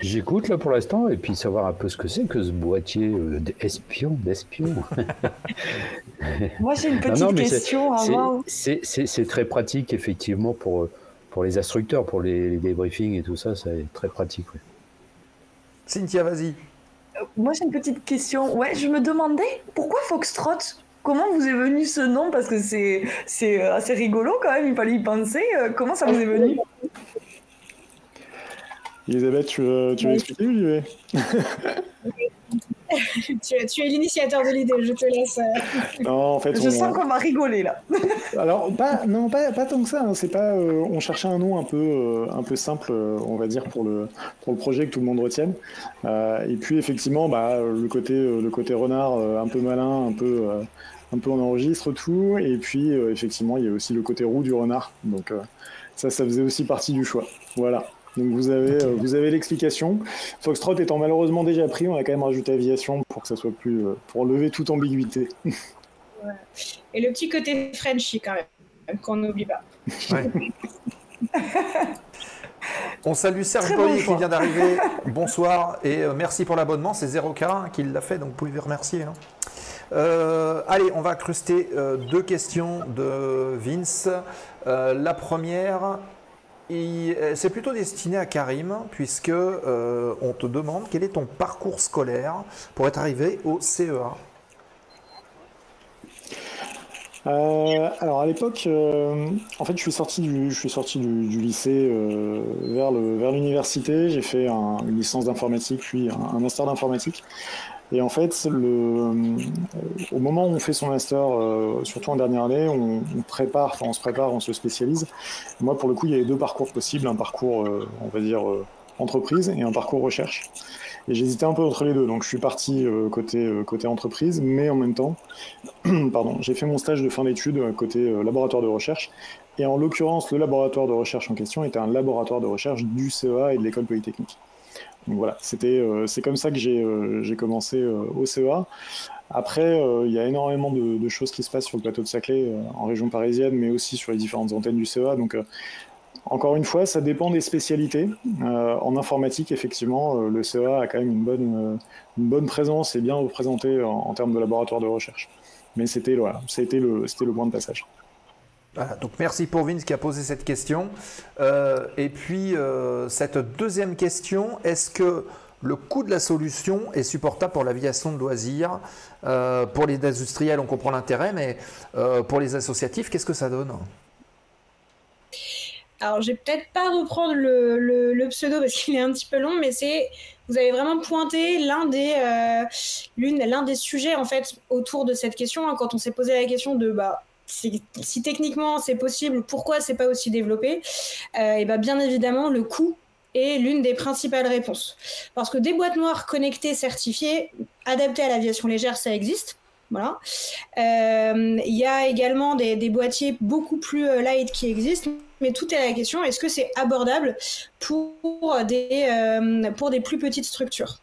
j'écoute là pour l'instant, et puis savoir un peu ce que c'est que ce boîtier d'espion. Moi j'ai une petite question avant. C'est très pratique effectivement pour les instructeurs, pour les débriefings et tout ça, c'est très pratique. Ouais. Cynthia, vas-y. Moi j'ai une petite question. Ouais, je me demandais pourquoi Foxtrot. Comment vous est venu ce nom? Parce que c'est assez rigolo quand même, il fallait y penser. Comment ça vous est venu? Elisabeth, tu veux expliquer ou j'y vais? Tu es l'initiateur de l'idée, je te laisse. Non, en fait, je sens qu'on va rigoler là. Alors, pas tant que ça. Hein. C'est pas. On cherchait un nom un peu simple, on va dire, pour le projet que tout le monde retienne. Et puis effectivement, le côté renard, un peu malin, un peu on enregistre tout. Et puis effectivement, il y a aussi le côté roux du renard. Donc ça faisait aussi partie du choix. Voilà. Donc vous avez l'explication. Foxtrot étant malheureusement déjà pris, on a quand même rajouté aviation pour que ça soit plus pour lever toute ambiguïté. Ouais. Et le petit côté Frenchy quand même, qu'on n'oublie pas. Ouais. On salue Serge Boyer qui vient d'arriver. Bonsoir et merci pour l'abonnement. C'est 0K qui l'a fait, donc vous pouvez le remercier. Allez, on va incruster deux questions de Vince. La première. c'est plutôt destiné à Karim, puisque on te demande quel est ton parcours scolaire pour être arrivé au CEA. Alors à l'époque, en fait, je suis sorti du lycée vers l'université. J'ai fait une licence d'informatique, puis un master d'informatique. Et en fait, au moment où on fait son master, surtout en dernière année, on se prépare, on se spécialise. Et moi, pour le coup, il y avait 2 parcours possibles, un parcours, on va dire, entreprise et un parcours recherche. Et j'hésitais un peu entre les deux, donc je suis parti côté entreprise, mais en même temps, j'ai fait mon stage de fin d'études côté laboratoire de recherche. Et en l'occurrence, le laboratoire de recherche en question était un laboratoire de recherche du CEA et de l'école polytechnique. Donc voilà, c'est comme ça que j'ai commencé au CEA. Après, il y a énormément de choses qui se passent sur le plateau de Saclay, en région parisienne, mais aussi sur les différentes antennes du CEA. Donc encore une fois, ça dépend des spécialités. En informatique, effectivement, le CEA a quand même une bonne présence et bien représenté en termes de laboratoire de recherche. Mais c'était le point de passage. Voilà, donc merci pour Vince qui a posé cette question. Et puis, cette deuxième question, est-ce que le coût de la solution est supportable pour l'aviation de loisirs? Pour les industriels, on comprend l'intérêt, mais pour les associatifs, qu'est-ce que ça donne? Alors, je vais peut-être pas reprendre le pseudo parce qu'il est un petit peu long, mais vous avez vraiment pointé l'un des sujets en fait autour de cette question, hein, quand on s'est posé la question de si techniquement c'est possible, pourquoi c'est pas aussi développé? Et bien évidemment, le coût est l'une des principales réponses. Parce que des boîtes noires connectées certifiées, adaptées à l'aviation légère, ça existe. Voilà. Il y a également des boîtiers beaucoup plus light qui existent, mais tout est à la question, est-ce que c'est abordable pour des plus petites structures?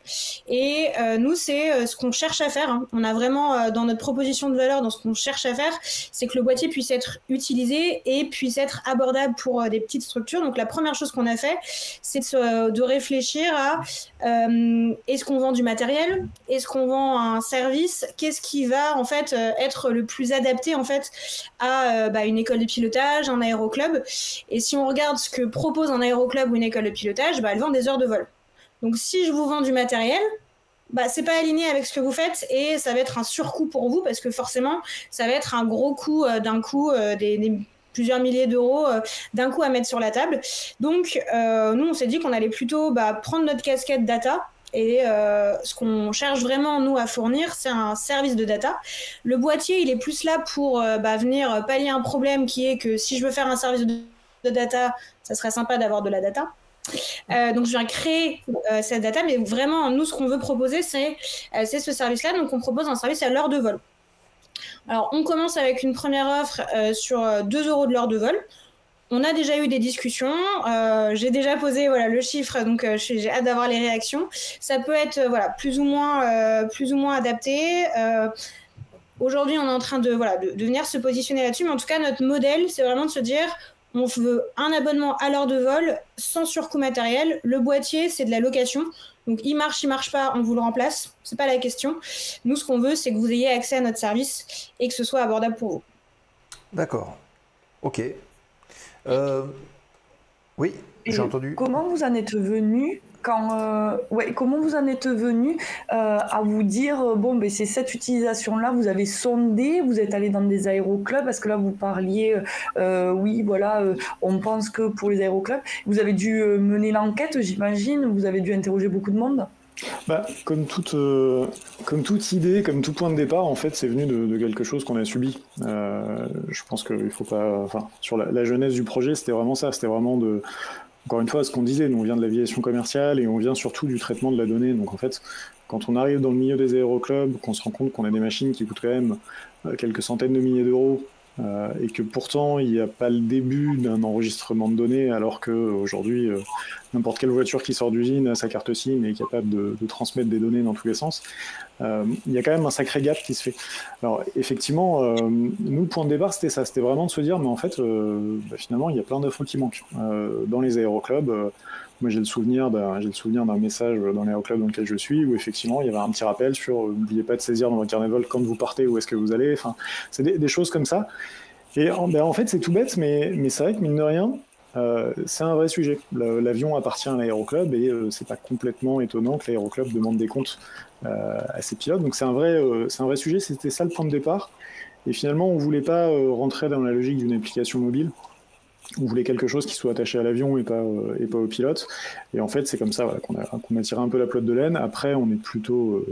Et nous, c'est ce qu'on cherche à faire, hein. On a vraiment, dans notre proposition de valeur, dans ce qu'on cherche à faire, c'est que le boîtier puisse être utilisé et puisse être abordable pour des petites structures. Donc la première chose qu'on a fait, c'est de réfléchir à est-ce qu'on vend du matériel? Est-ce qu'on vend un service? Qu'est-ce qui va en fait être le plus adapté en fait à une école de pilotage, un aéroclub? Et si on regarde ce que propose un aéroclub ou une école de pilotage, elle vend des heures de vol. Donc si je vous vends du matériel, c'est pas aligné avec ce que vous faites et ça va être un surcoût pour vous parce que forcément, ça va être un gros coût d'un coup, des plusieurs milliers d'euros d'un coup à mettre sur la table. Donc nous, on s'est dit qu'on allait plutôt prendre notre casquette data. Et ce qu'on cherche vraiment, nous, à fournir, c'est un service de data. Le boîtier, il est plus là pour venir pallier un problème qui est que si je veux faire un service de data, ça serait sympa d'avoir de la data. Donc, je viens créer cette data, mais vraiment, nous, ce qu'on veut proposer, c'est ce service-là. Donc, on propose un service à l'heure de vol. Alors, on commence avec une première offre sur 2 € de l'heure de vol. On a déjà eu des discussions, j'ai déjà posé le chiffre, donc j'ai hâte d'avoir les réactions. Ça peut être plus ou moins adapté. Aujourd'hui, on est en train de venir se positionner là-dessus, mais en tout cas, notre modèle, c'est vraiment de se dire on veut un abonnement à l'heure de vol sans surcoût matériel. Le boîtier, c'est de la location. Donc, il marche pas, on vous le remplace. C'est pas la question. Nous, ce qu'on veut, c'est que vous ayez accès à notre service et que ce soit abordable pour vous. D'accord. Ok. Oui, j'ai entendu. Comment vous en êtes venu comment vous en êtes venu à vous dire c'est cette utilisation-là, vous avez sondé, vous êtes allé dans des aéroclubs, parce que là vous parliez, on pense que pour les aéroclubs, vous avez dû mener l'enquête, j'imagine, vous avez dû interroger beaucoup de monde. Comme toute idée, comme tout point de départ, en fait, c'est venu de quelque chose qu'on a subi. Je pense qu'il faut pas. Sur la genèse du projet, c'était vraiment ça. C'était vraiment encore une fois, ce qu'on disait. Nous, on vient de l'aviation commerciale et on vient surtout du traitement de la donnée. Donc, en fait, quand on arrive dans le milieu des aéroclubs, qu'on se rend compte qu'on a des machines qui coûtent quand même quelques centaines de milliers d'euros. Et que pourtant il n'y a pas le début d'un enregistrement de données, alors qu'aujourd'hui n'importe quelle voiture qui sort d'usine a sa carte SIM et est capable de transmettre des données dans tous les sens. Il y a quand même un sacré gap qui se fait. Alors effectivement, nous, le point de départ, c'était ça, c'était vraiment de se dire, mais en fait, finalement, il y a plein d'infos qui manquent. Dans les aéroclubs, moi j'ai le souvenir d'un message dans l'aéroclub dans lequel je suis, où effectivement il y avait un petit rappel sur n'oubliez pas de saisir dans votre carnet de vol quand vous partez, où est-ce que vous allez, c'est des choses comme ça. Et en fait c'est tout bête, mais c'est vrai que mine de rien, c'est un vrai sujet. L'avion appartient à l'aéroclub et c'est pas complètement étonnant que l'aéroclub demande des comptes à ses pilotes. Donc c'est un vrai sujet, c'était ça le point de départ. Et finalement, on voulait pas rentrer dans la logique d'une application mobile. On voulait quelque chose qui soit attaché à l'avion et pas au pilote. Et en fait, c'est comme ça voilà, qu'on a tiré un peu la pelote de laine. Après, on est plutôt,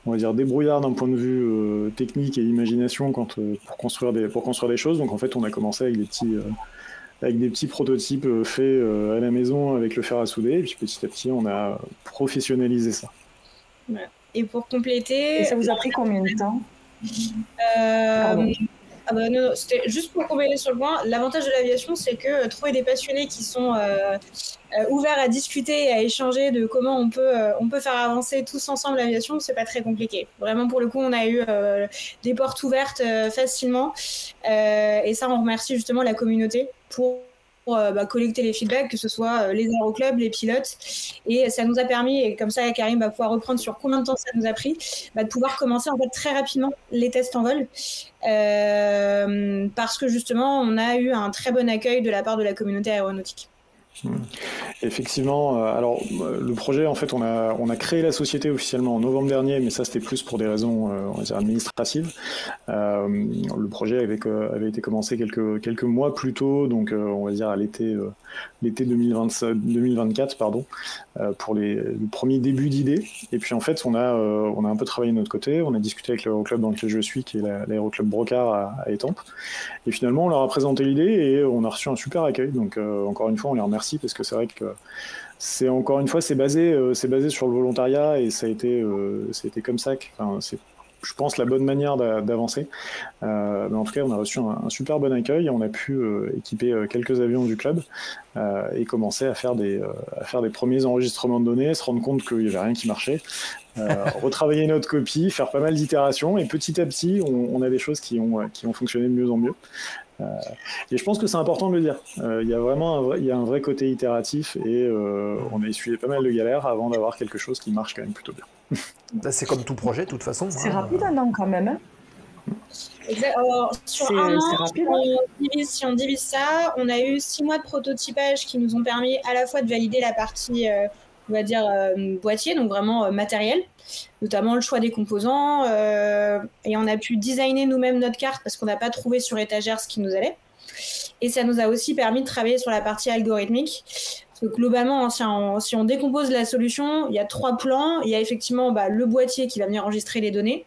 on va dire, débrouillard d'un point de vue technique et imagination pour construire des choses. Donc en fait, on a commencé avec des petits prototypes faits à la maison avec le fer à souder. Et puis petit à petit, on a professionnalisé ça. Ouais. Et pour compléter... Et ça vous a pris combien de temps non, c'était juste pour compléter sur le point. L'avantage de l'aviation, c'est que trouver des passionnés qui sont ouverts à discuter et à échanger de comment on peut faire avancer tous ensemble l'aviation, c'est pas très compliqué. Vraiment, pour le coup, on a eu des portes ouvertes facilement. Et ça, on remercie justement la communauté pour collecter les feedbacks, que ce soit les aéroclubs, les pilotes, et ça nous a permis, et comme ça Karim va pouvoir reprendre sur combien de temps ça nous a pris, de pouvoir commencer en fait très rapidement les tests en vol, parce que justement on a eu un très bon accueil de la part de la communauté aéronautique. Effectivement, alors le projet, en fait, on a créé la société officiellement en novembre dernier, mais ça c'était plus pour des raisons on va dire administratives. Le projet avait été commencé quelques mois plus tôt, donc on va dire à l'été 2024, pardon, pour le premier début d'idée. Et puis en fait, on a un peu travaillé de notre côté, on a discuté avec l'aéroclub dans lequel je suis, qui est l'aéroclub Brocard à Étampes. Et finalement, on leur a présenté l'idée et on a reçu un super accueil. Donc encore une fois, on les remercie parce que c'est vrai que c'est basé sur le volontariat et ça a été comme ça. C'est, je pense, la bonne manière d'avancer. Mais en tout cas, on a reçu un super bon accueil et on a pu équiper quelques avions du club et commencer à faire des premiers enregistrements de données, se rendre compte qu'il n'y avait rien qui marchait, retravailler notre copie, faire pas mal d'itérations et petit à petit, on a des choses qui ont fonctionné de mieux en mieux. Et je pense que c'est important de le dire. Il y a vraiment un vrai côté itératif et on a essuyé pas mal de galères avant d'avoir quelque chose qui marche quand même plutôt bien. C'est comme tout projet, de toute façon. C'est rapide un an quand même. Hein. Exact. Alors, sur un an, si on divise ça, on a eu 6 mois de prototypage qui nous ont permis à la fois de valider la partie, on va dire, boîtier, donc vraiment matériel, notamment le choix des composants, et on a pu designer nous-mêmes notre carte parce qu'on n'a pas trouvé sur étagère ce qui nous allait. Et ça nous a aussi permis de travailler sur la partie algorithmique. Parce que globalement, si on décompose la solution, il y a 3 plans. Il y a effectivement le boîtier qui va venir enregistrer les données.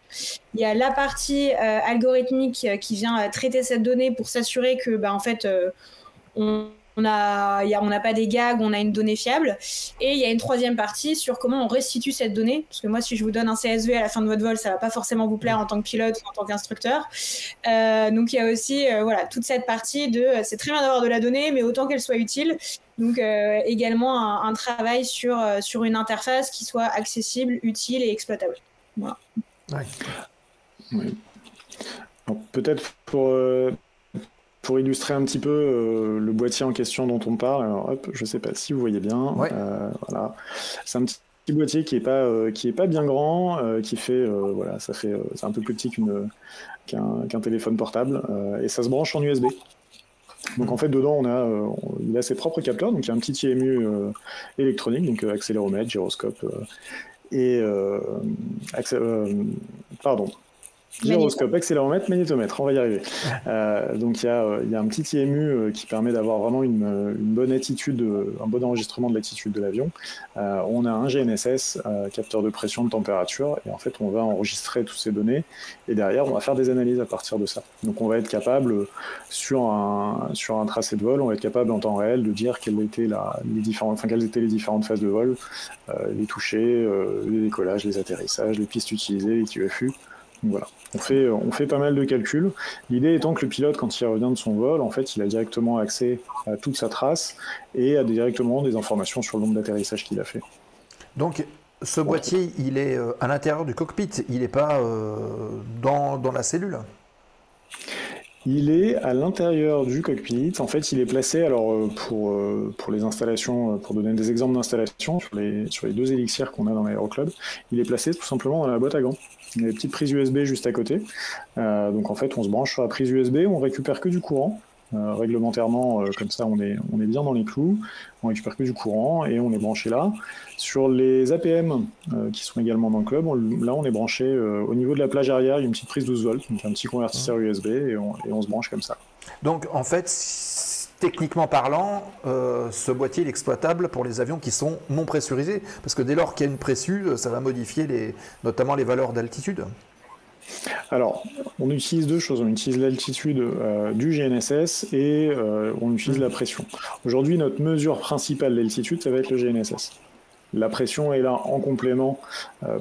Il y a la partie algorithmique qui vient traiter cette donnée pour s'assurer que, en fait, on n'a pas des gags, on a une donnée fiable. Et il y a une 3e partie sur comment on restitue cette donnée. Parce que moi, si je vous donne un CSV à la fin de votre vol, ça ne va pas forcément vous plaire en tant que pilote ou en tant qu'instructeur. Donc, il y a aussi toute cette partie de c'est très bien d'avoir de la donnée, mais autant qu'elle soit utile. Donc, également un travail sur une interface qui soit accessible, utile et exploitable. Voilà. Ouais. Oui. Alors, peut-être pour illustrer un petit peu le boîtier en question dont on parle, alors hop, je sais pas si vous voyez bien. Ouais. Voilà, c'est un petit boîtier qui est pas bien grand, qui fait c'est un peu plus petit qu'un téléphone portable, et ça se branche en USB. Donc en fait dedans il a ses propres capteurs, donc il y a un petit IMU électronique, donc accéléromètre, gyroscope gyroscope, accéléromètre, magnétomètre, on va y arriver. Donc il y a un petit IMU qui permet d'avoir vraiment une bonne attitude, un bon enregistrement de l'attitude de l'avion. On a un GNSS, capteur de pression, de température, et en fait on va enregistrer toutes ces données, et derrière on va faire des analyses à partir de ça. Donc on va être capable, sur un tracé de vol, on va être capable en temps réel de dire quelles étaient les différentes phases de vol, les touchés, les décollages, les atterrissages, les pistes utilisées, les QFU. Donc voilà, on fait pas mal de calculs. L'idée étant que le pilote, quand il revient de son vol, en fait, il a directement accès à toute sa trace et a directement des informations sur le nombre d'atterrissages qu'il a fait. Donc, ce boîtier, il est à l'intérieur du cockpit, il n'est pas dans la cellule ? Il est à l'intérieur du cockpit. En fait, il est placé, alors pour les installations, pour donner des exemples d'installations sur les 2 élixirs qu'on a dans l'aéroclub, il est placé tout simplement dans la boîte à gants. Il y a des petites prises USB juste à côté. Donc en fait, on se branche sur la prise USB, on récupère que du courant. Réglementairement, comme ça, on est bien dans les clous. On récupère que du courant et on est branché là. Sur les APM qui sont également dans le club, là, on est branché au niveau de la plage arrière. Il y a une petite prise 12 volts, donc un petit convertisseur USB et on se branche comme ça. Donc, en fait, techniquement parlant, ce boîtier est exploitable pour les avions qui sont non pressurisés, parce que dès lors qu'il y a une pressure, ça va modifier notamment les valeurs d'altitude. Alors, on utilise deux choses. On utilise l'altitude du GNSS et on utilise la pression. Aujourd'hui, notre mesure principale d'altitude, ça va être le GNSS. La pression est là en complément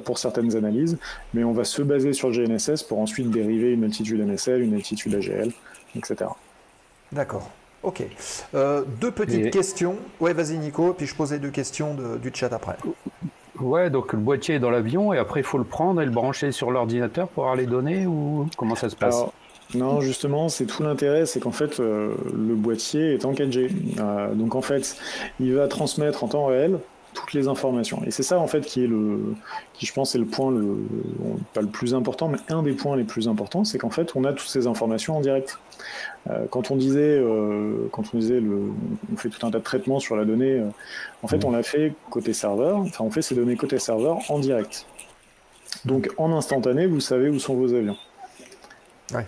pour certaines analyses, mais on va se baser sur le GNSS pour ensuite dériver une altitude MSL, une altitude AGL, etc. D'accord. Ok. Deux petites questions. Ouais, vas-y Nico, puis je posais deux questions du chat après. Ouais, donc le boîtier est dans l'avion et après il faut le prendre et le brancher sur l'ordinateur pour avoir les données ou comment ça se passe? Alors, non, justement, c'est tout l'intérêt, c'est qu'en fait le boîtier est en 4G. Donc en fait, il va transmettre en temps réel toutes les informations. Et c'est ça en fait qui je pense est le point, pas le plus important, mais un des points les plus importants, c'est qu'en fait on a toutes ces informations en direct. Quand on disait, on fait tout un tas de traitements sur la donnée, en fait on l'a fait côté serveur, on fait ces données côté serveur en direct. Donc en instantané, vous savez où sont vos avions. Ouais.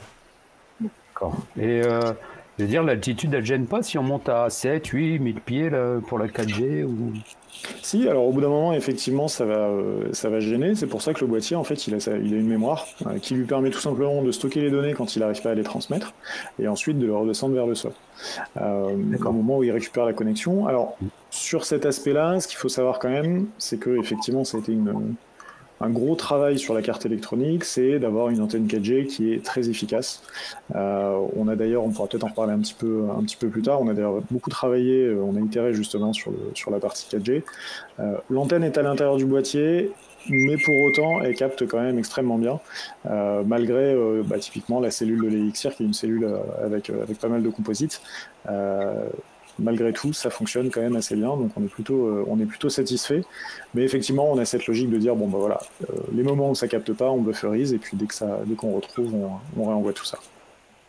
D'accord. Et je veux dire, l'altitude, elle ne gêne pas si on monte à 7, 8, 1000 pieds là, pour la 4G ou... Si, alors au bout d'un moment, effectivement, ça va gêner. C'est pour ça que le boîtier, en fait, il a une mémoire qui lui permet tout simplement de stocker les données quand il n'arrive pas à les transmettre et ensuite de les redescendre vers le sol. Au moment où il récupère la connexion. Alors, sur cet aspect-là, ce qu'il faut savoir quand même, c'est que effectivement, ça a été un gros travail sur la carte électronique, c'est d'avoir une antenne 4G qui est très efficace. On a d'ailleurs, on pourra peut-être en reparler un petit peu plus tard, on a d'ailleurs beaucoup travaillé, on a itéré justement sur la partie 4G. L'antenne est à l'intérieur du boîtier, mais pour autant, elle capte quand même extrêmement bien, malgré typiquement la cellule de l'Elixir, qui est une cellule avec pas mal de composites. Malgré tout, ça fonctionne quand même assez bien, donc on est plutôt satisfait. Mais effectivement, on a cette logique de dire les moments où ça capte pas, on bufferise, et puis dès qu'on retrouve, on réenvoie tout ça.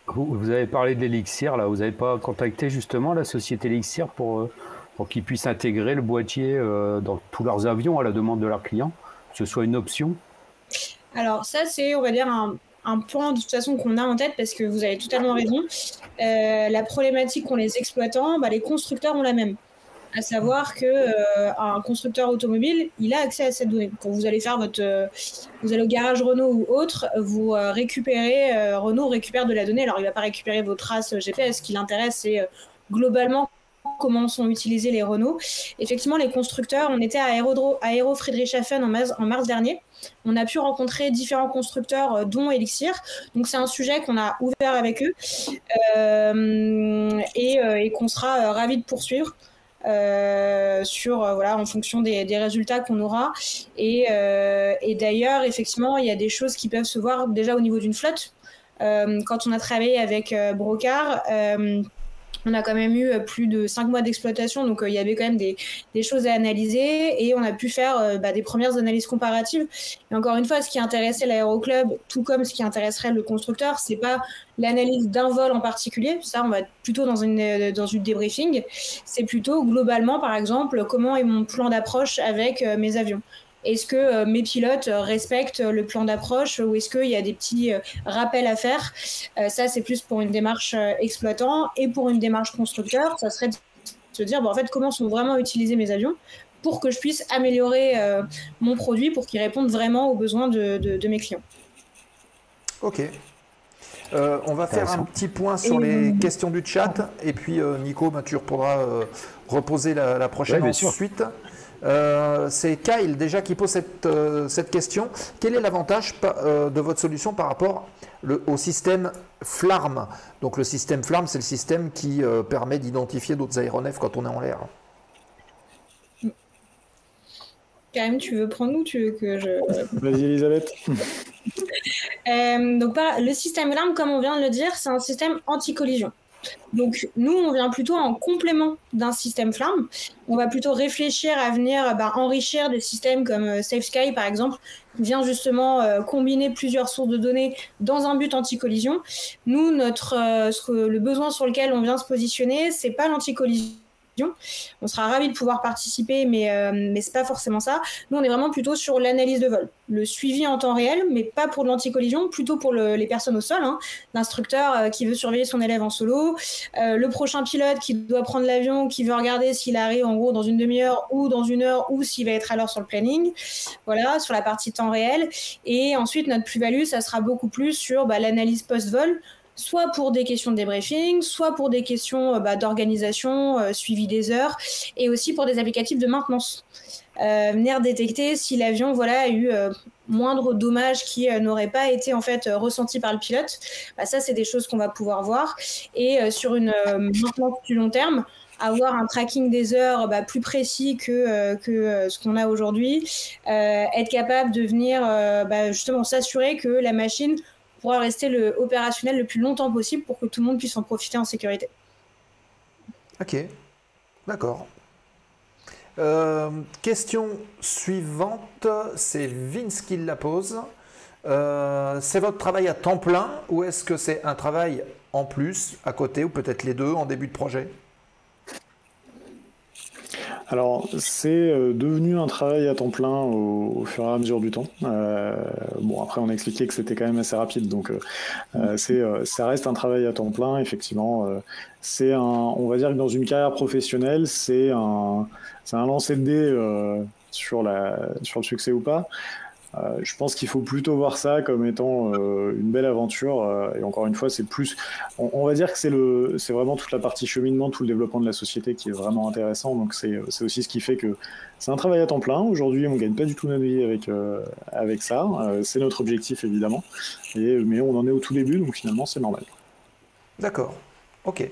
Vous avez parlé de l'Elixir, là, vous n'avez pas contacté justement la société Elixir pour qu'ils puissent intégrer le boîtier dans tous leurs avions à la demande de leurs clients, que ce soit une option? Alors ça, c'est, on va dire, un point de toute façon qu'on a en tête, parce que vous avez totalement raison. La problématique qu'ont les exploitants, les constructeurs ont la même. À savoir qu'un constructeur automobile, il a accès à cette donnée. Quand vous allez faire vous allez au garage Renault ou autre, vous récupérez, Renault récupère de la donnée. Alors il ne va pas récupérer vos traces GPS. Ce qui l'intéresse, c'est globalement comment sont utilisés les Renault. Effectivement, les constructeurs, on était à Aéro Friedrichshafen en mars dernier. On a pu rencontrer différents constructeurs, dont Elixir. Donc c'est un sujet qu'on a ouvert avec eux et qu'on sera ravis de poursuivre en fonction des résultats qu'on aura. Et d'ailleurs, effectivement, il y a des choses qui peuvent se voir déjà au niveau d'une flotte. Quand on a travaillé avec Brocard, on a quand même eu plus de 5 mois d'exploitation, donc il y avait quand même des choses à analyser et on a pu faire des premières analyses comparatives. Et encore une fois, ce qui intéressait l'aéroclub, tout comme ce qui intéresserait le constructeur, c'est pas l'analyse d'un vol en particulier, ça on va être plutôt dans une débriefing, c'est plutôt globalement, par exemple, comment est mon plan d'approche avec mes avions. Est-ce que mes pilotes respectent le plan d'approche ou est-ce qu'il y a des petits rappels à faire? Ça, c'est plus pour une démarche exploitant. Et pour une démarche constructeur, ça serait de se dire, en fait, comment sont vraiment utilisés mes avions pour que je puisse améliorer mon produit pour qu'il réponde vraiment aux besoins de mes clients. Ok. On va faire un petit point sur les questions du chat. Et puis, Nico, tu pourras reposer la prochaine ensuite. C'est Kyle déjà qui pose cette question. Quel est l'avantage de votre solution par rapport au système FLARM? Donc le système FLARM, c'est le système qui permet d'identifier d'autres aéronefs quand on est en l'air. Karim, tu veux prendre ou tu veux que je... Vas-y Elisabeth. Donc le système FLARM, comme on vient de le dire, c'est un système anti-collision. Donc nous, on vient plutôt en complément d'un système FLARM. On va plutôt réfléchir à venir enrichir des systèmes comme SafeSky, par exemple, vient justement combiner plusieurs sources de données dans un but anti-collision. Nous, le besoin sur lequel on vient se positionner, c'est pas l'anti-collision. On sera ravis de pouvoir participer, mais c'est pas forcément ça. Nous, on est vraiment plutôt sur l'analyse de vol, le suivi en temps réel, mais pas pour de l'anti-collision, plutôt pour les personnes au sol, hein. L'instructeur qui veut surveiller son élève en solo, le prochain pilote qui doit prendre l'avion, qui veut regarder s'il arrive en gros dans une demi-heure ou dans une heure, ou s'il va être à l'heure sur le planning, voilà, sur la partie temps réel. Et ensuite, notre plus-value, ça sera beaucoup plus sur l'analyse post-vol, soit pour des questions de débriefing, soit pour des questions d'organisation, suivi des heures, et aussi pour des applicatifs de maintenance. Venir détecter si l'avion a eu moindre dommage qui n'aurait pas été en fait ressenti par le pilote. Ça, c'est des choses qu'on va pouvoir voir. Et sur une maintenance plus long terme, avoir un tracking des heures plus précis que ce qu'on a aujourd'hui, être capable de venir justement s'assurer que la machine pourra rester opérationnel le plus longtemps possible pour que tout le monde puisse en profiter en sécurité. Ok, d'accord. Question suivante, c'est Vince qui la pose. C'est votre travail à temps plein ou est-ce que c'est un travail en plus, à côté, ou peut-être les deux en début de projet ? Alors, c'est devenu un travail à temps plein au fur et à mesure du temps. Bon, après, on a expliqué que c'était quand même assez rapide, donc ça reste un travail à temps plein, effectivement. On va dire que dans une carrière professionnelle, c'est un lancer de dés sur le succès ou pas. Je pense qu'il faut plutôt voir ça comme étant une belle aventure, et encore une fois, c'est plus, on va dire que c'est vraiment toute la partie cheminement, tout le développement de la société qui est vraiment intéressant. Donc c'est aussi ce qui fait que c'est un travail à temps plein. Aujourd'hui, on gagne pas du tout notre vie avec ça. C'est notre objectif évidemment, mais on en est au tout début, donc finalement c'est normal. D'accord. Ok.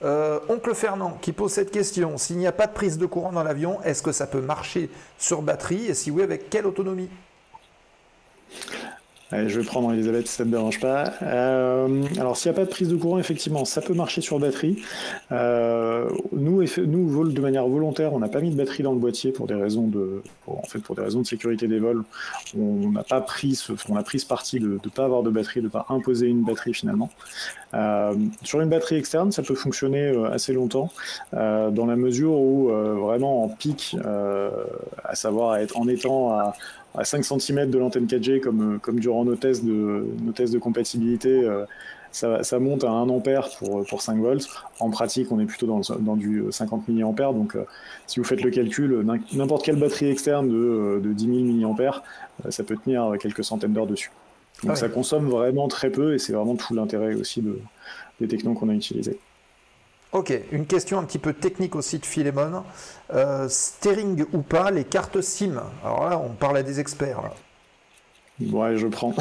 Oncle Fernand qui pose cette question, s'il n'y a pas de prise de courant dans l'avion, est-ce que ça peut marcher sur batterie et si oui, avec quelle autonomie ? Allez, je vais prendre Elisabeth si ça ne te dérange pas. Alors, s'il n'y a pas de prise de courant, effectivement, ça peut marcher sur batterie. Nous, de manière volontaire, on n'a pas mis de batterie dans le boîtier pour des raisons de sécurité des vols. On a pris ce parti de ne pas avoir de batterie, de ne pas imposer une batterie finalement. Sur une batterie externe, ça peut fonctionner assez longtemps, dans la mesure où vraiment en pic, à savoir en étant à 5 cm de l'antenne 4G comme durant nos tests de compatibilité, ça monte à 1 ampère pour 5 volts. En pratique, on est plutôt dans du 50 mA. Donc, si vous faites le calcul, n'importe quelle batterie externe de 10 000 mA, ça peut tenir quelques centaines d'heures dessus. Donc, ça consomme vraiment très peu et c'est vraiment tout l'intérêt aussi des technos qu'on a utilisés. Ok, une question un petit peu technique aussi de Philémon. Steering ou pas, les cartes SIM. Alors là, on parle à des experts. Là. Ouais, je prends.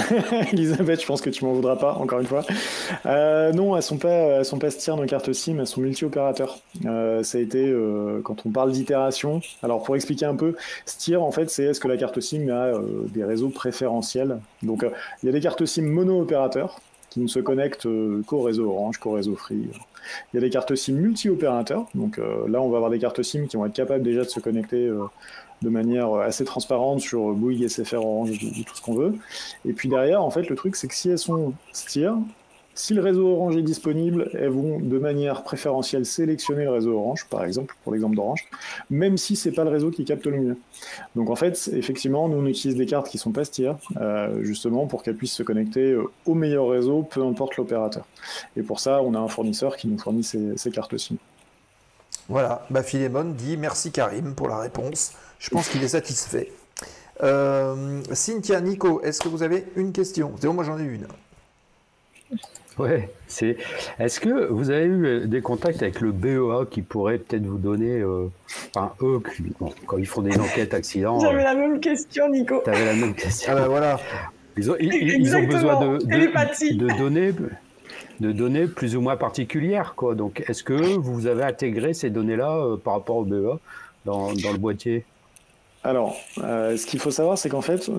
Elisabeth, je pense que tu m'en voudras pas, encore une fois. Non, elles sont pas steer nos cartes SIM, elles sont multi-opérateurs. Ça a été, quand on parle d'itération, alors pour expliquer un peu, steer, en fait, c'est est-ce que la carte SIM a des réseaux préférentiels. Donc, il y a des cartes SIM mono-opérateurs qui ne se connectent qu'au réseau Orange, qu'au réseau Free. Il y a des cartes SIM multi-opérateurs, donc là on va avoir des cartes SIM qui vont être capables déjà de se connecter de manière assez transparente sur Bouygues, SFR, Orange, tout ce qu'on veut. Et puis derrière, en fait, le truc c'est que si elles sont steer, si le réseau Orange est disponible, elles vont de manière préférentielle sélectionner le réseau Orange, par exemple, pour l'exemple d'Orange, même si c'est pas le réseau qui capte le mieux. Donc en fait, effectivement, nous on utilise des cartes qui sont pas steer, justement pour qu'elles puissent se connecter au meilleur réseau, peu importe l'opérateur. Et pour ça, on a un fournisseur qui nous fournit ces cartes SIM. Voilà, Philémon dit merci Karim pour la réponse. Je pense qu'il est satisfait. Cynthia, Nico, est-ce que vous avez une question ? Moi j'en ai une. Ouais, est-ce que vous avez eu des contacts avec le BEA qui pourrait peut-être vous donner, quand ils font des enquêtes accidents. J'avais la même question, Nico. T'avais la même question. Ah ben voilà. Ils ont besoin de données plus ou moins particulières, quoi. Donc, est-ce que vous avez intégré ces données-là par rapport au BEA dans le boîtier ? Alors, ce qu'il faut savoir, c'est qu'en fait,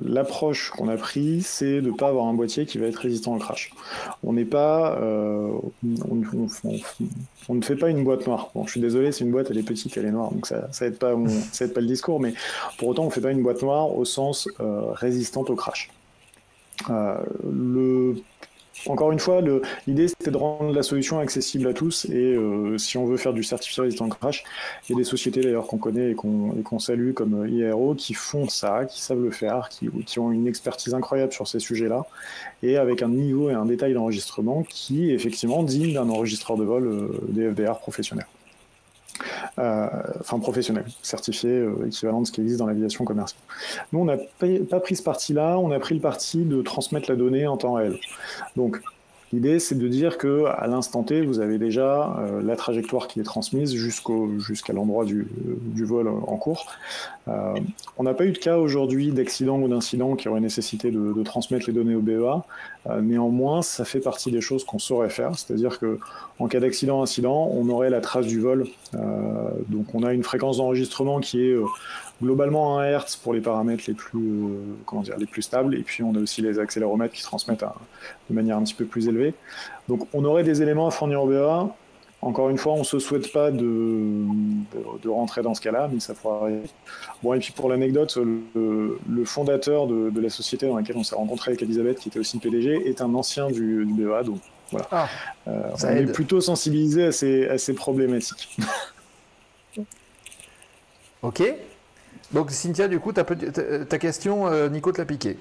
l'approche qu'on a prise, c'est de ne pas avoir un boîtier qui va être résistant au crash. On n'est pas, on ne fait pas une boîte noire. Bon, je suis désolé, c'est une boîte, elle est petite, elle est noire, donc ça aide pas le discours, mais pour autant, on ne fait pas une boîte noire au sens résistante au crash. Encore une fois, l'idée c'était de rendre la solution accessible à tous et si on veut faire du certifié résistant au crash, il y a des sociétés d'ailleurs qu'on connaît et qu'on salue comme IARO qui font ça, qui savent le faire, qui ont une expertise incroyable sur ces sujets-là et avec un niveau et un détail d'enregistrement qui est effectivement digne d'un enregistreur de vol DFDR professionnel. Professionnel, certifié, équivalent de ce qui existe dans l'aviation commerciale. Nous, on n'a pas pris ce parti-là, on a pris le parti de transmettre la donnée en temps réel. Donc, l'idée, c'est de dire qu'à l'instant T, vous avez déjà la trajectoire qui est transmise jusqu'à l'endroit du vol en cours. On n'a pas eu de cas aujourd'hui d'accident ou d'incident qui aurait nécessité de transmettre les données au BEA. Néanmoins, ça fait partie des choses qu'on saurait faire, c'est-à-dire qu'en cas d'accident-incident, on aurait la trace du vol. Donc on a une fréquence d'enregistrement qui est globalement 1 Hz pour les paramètres les plus stables, et puis on a aussi les accéléromètres qui transmettent de manière un petit peu plus élevée. Donc on aurait des éléments à fournir au BEA. Encore une fois, on ne se souhaite pas de rentrer dans ce cas-là, mais ça pourra arriver. Bon, et puis pour l'anecdote, le fondateur de la société dans laquelle on s'est rencontré avec Elisabeth, qui était aussi PDG, est un ancien du BEA, donc voilà. On est plutôt sensibilisé à ces problématiques. Ok. Donc Cynthia, du coup, ta question, Nico te l'a piqué.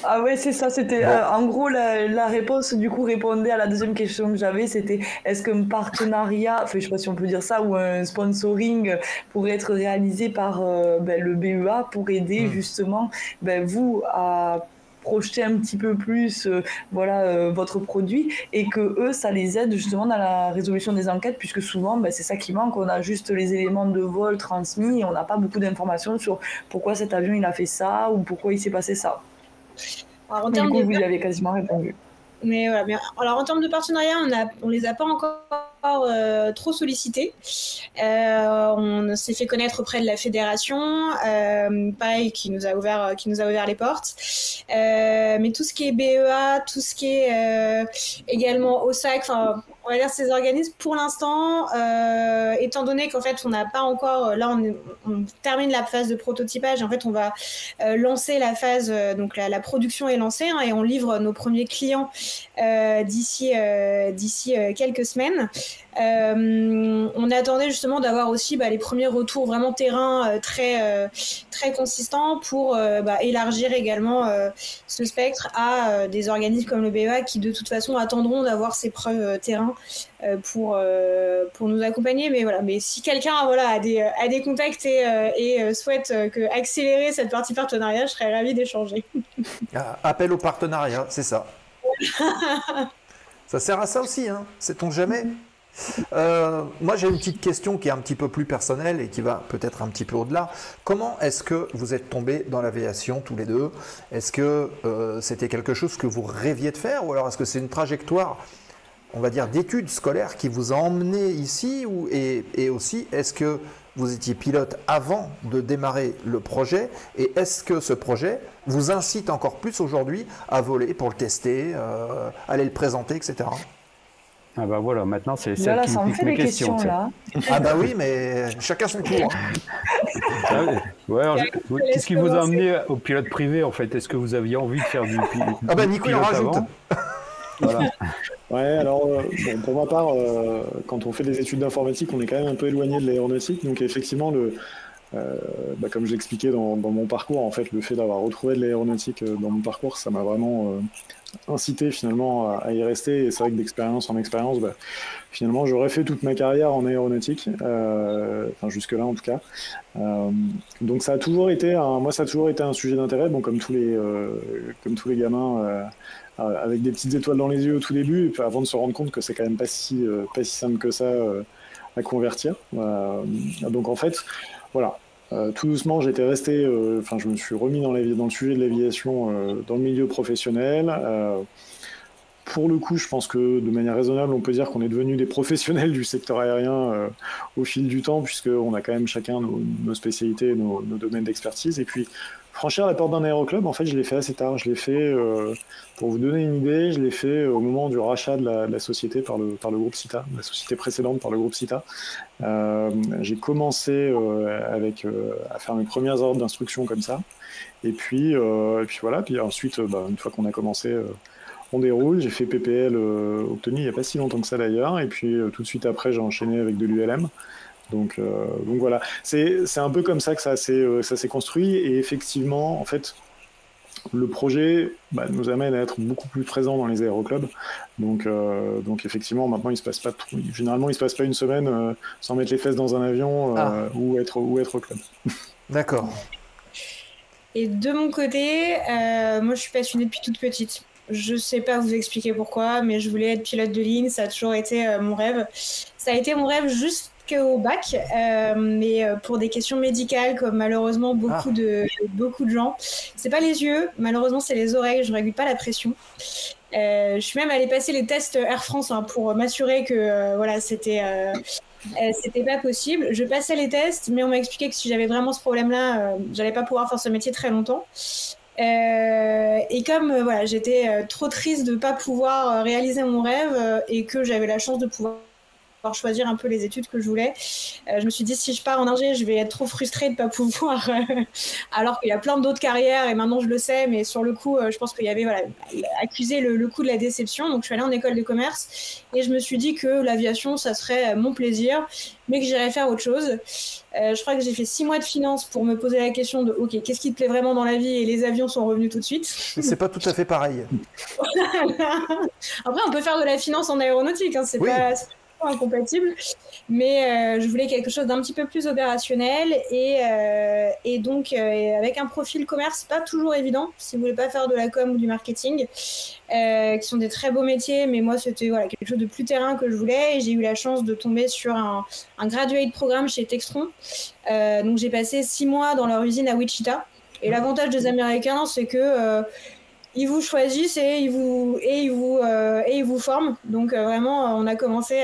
Ah ouais, c'est ça, c'était en gros la réponse du coup répondait à la deuxième question que j'avais, c'était est-ce qu'un partenariat, enfin je sais pas si on peut dire ça, ou un sponsoring pourrait être réalisé par le BEA pour aider justement vous à projeter un petit peu plus votre produit et que eux ça les aide justement dans la résolution des enquêtes, puisque souvent c'est ça qui manque, on a juste les éléments de vol transmis et on n'a pas beaucoup d'informations sur pourquoi cet avion il a fait ça ou pourquoi il s'est passé ça. Alors, en du coup, vous y avez quasiment répondu. Mais voilà. Alors en termes de partenariat, on les a pas encore trop sollicités. On s'est fait connaître auprès de la fédération, pareil, qui nous a ouvert les portes. Mais tout ce qui est BEA, tout ce qui est également OSAC, enfin on va dire ces organismes pour l'instant, étant donné qu'en fait on n'a pas encore, là on termine la phase de prototypage, en fait on va lancer la phase, donc la production est lancée et on livre nos premiers clients d'ici quelques semaines. On attendait justement d'avoir aussi les premiers retours vraiment terrain très consistants pour élargir également ce spectre à des organismes comme le BEA qui de toute façon attendront d'avoir ces preuves terrain pour nous accompagner. Mais voilà, mais si quelqu'un a des contacts et souhaite accélérer cette partie partenariat, je serais ravie d'échanger. Appel au partenariat, c'est ça. Ça sert à ça aussi, hein, sait-on jamais. Moi j'ai une petite question qui est un petit peu plus personnelle et qui va peut-être un petit peu au-delà. Comment est-ce que vous êtes tombés dans l'aviation tous les deux? Est-ce que c'était quelque chose que vous rêviez de faire, ou alors est-ce que c'est une trajectoire, on va dire, d'études scolaires qui vous a emmené ici, et aussi est-ce que vous étiez pilote avant de démarrer le projet, et est-ce que ce projet vous incite encore plus aujourd'hui à voler pour le tester, aller le présenter, etc. Ah bah voilà, maintenant c'est celle qui me pique mes questions. Là. Ah bah oui, mais chacun son tour. Qu'est-ce qui vous a amené au pilote privé en fait? Est-ce que vous aviez envie de faire du pilote? Ah bah Nico il en rajoute. Voilà. Ouais, alors pour ma part, quand on fait des études d'informatique, on est quand même un peu éloigné de l'aéronautique, donc effectivement comme je l'expliquais dans mon parcours, en fait, le fait d'avoir retrouvé de l'aéronautique dans mon parcours, ça m'a vraiment incité finalement à y rester. Et c'est vrai que d'expérience en expérience, finalement, j'aurais fait toute ma carrière en aéronautique, jusque-là en tout cas. Donc ça a toujours été un sujet d'intérêt, bon, comme tous les gamins. Avec des petites étoiles dans les yeux au tout début, et puis avant de se rendre compte que c'est quand même pas si simple que ça à convertir. Donc en fait, voilà, tout doucement, j'étais resté, je me suis remis dans le sujet de l'aviation dans le milieu professionnel. pour le coup, je pense que de manière raisonnable, on peut dire qu'on est devenus des professionnels du secteur aérien au fil du temps, puisqu'on a quand même chacun nos spécialités, nos domaines d'expertise. Et puis, franchir la porte d'un aéroclub, en fait, je l'ai fait assez tard. Je l'ai fait, pour vous donner une idée, je l'ai fait au moment du rachat de la société par le groupe CITA, la société précédente par le groupe CITA. J'ai commencé à faire mes premières ordres d'instruction comme ça. Et puis voilà. Puis ensuite, une fois qu'on a commencé, on déroule. J'ai fait PPL obtenu il n'y a pas si longtemps que ça d'ailleurs. Et puis tout de suite après, j'ai enchaîné avec de l'ULM. Donc voilà, c'est un peu comme ça que ça s'est construit, et effectivement, en fait, le projet nous amène à être beaucoup plus présents dans les aéroclubs. Donc effectivement, maintenant, généralement, il se passe pas une semaine sans mettre les fesses dans un avion ou être au club. D'accord. Et de mon côté, moi, je suis passionnée depuis toute petite. Je sais pas vous expliquer pourquoi, mais je voulais être pilote de ligne, ça a toujours été mon rêve. Ça a été mon rêve jusqu'au bac, mais pour des questions médicales, comme malheureusement beaucoup de gens. C'est pas les yeux, malheureusement c'est les oreilles, je régule pas la pression. Je suis même allée passer les tests Air France pour m'assurer que c'était pas possible. Je passais les tests, mais on m'a expliqué que si j'avais vraiment ce problème-là, j'allais pas pouvoir faire ce métier très longtemps. Et comme j'étais trop triste de ne pas pouvoir réaliser mon rêve et que j'avais la chance de pouvoir choisir un peu les études que je voulais, je me suis dit, si je pars en ingé, je vais être trop frustrée de ne pas pouvoir alors qu'il y a plein d'autres carrières, et maintenant je le sais, mais sur le coup je pense qu'il y avait accusé le coup de la déception. Donc je suis allée en école de commerce et je me suis dit que l'aviation ça serait mon plaisir, mais que j'irais faire autre chose. Je crois que j'ai fait 6 mois de finance pour me poser la question de ok, qu'est-ce qui te plaît vraiment dans la vie, et les avions sont revenus tout de suite. C'est pas tout à fait pareil. Après on peut faire de la finance en aéronautique, hein, c'est pas incompatible, mais je voulais quelque chose d'un petit peu plus opérationnel, et donc avec un profil commerce pas toujours évident si vous voulez pas faire de la com ou du marketing, qui sont des très beaux métiers, mais moi c'était quelque chose de plus terrain que je voulais, et j'ai eu la chance de tomber sur un graduate programme chez Textron. Donc j'ai passé 6 mois dans leur usine à Wichita, et l'avantage des Américains c'est que ils vous choisissent et ils vous forment. Donc vraiment, on a commencé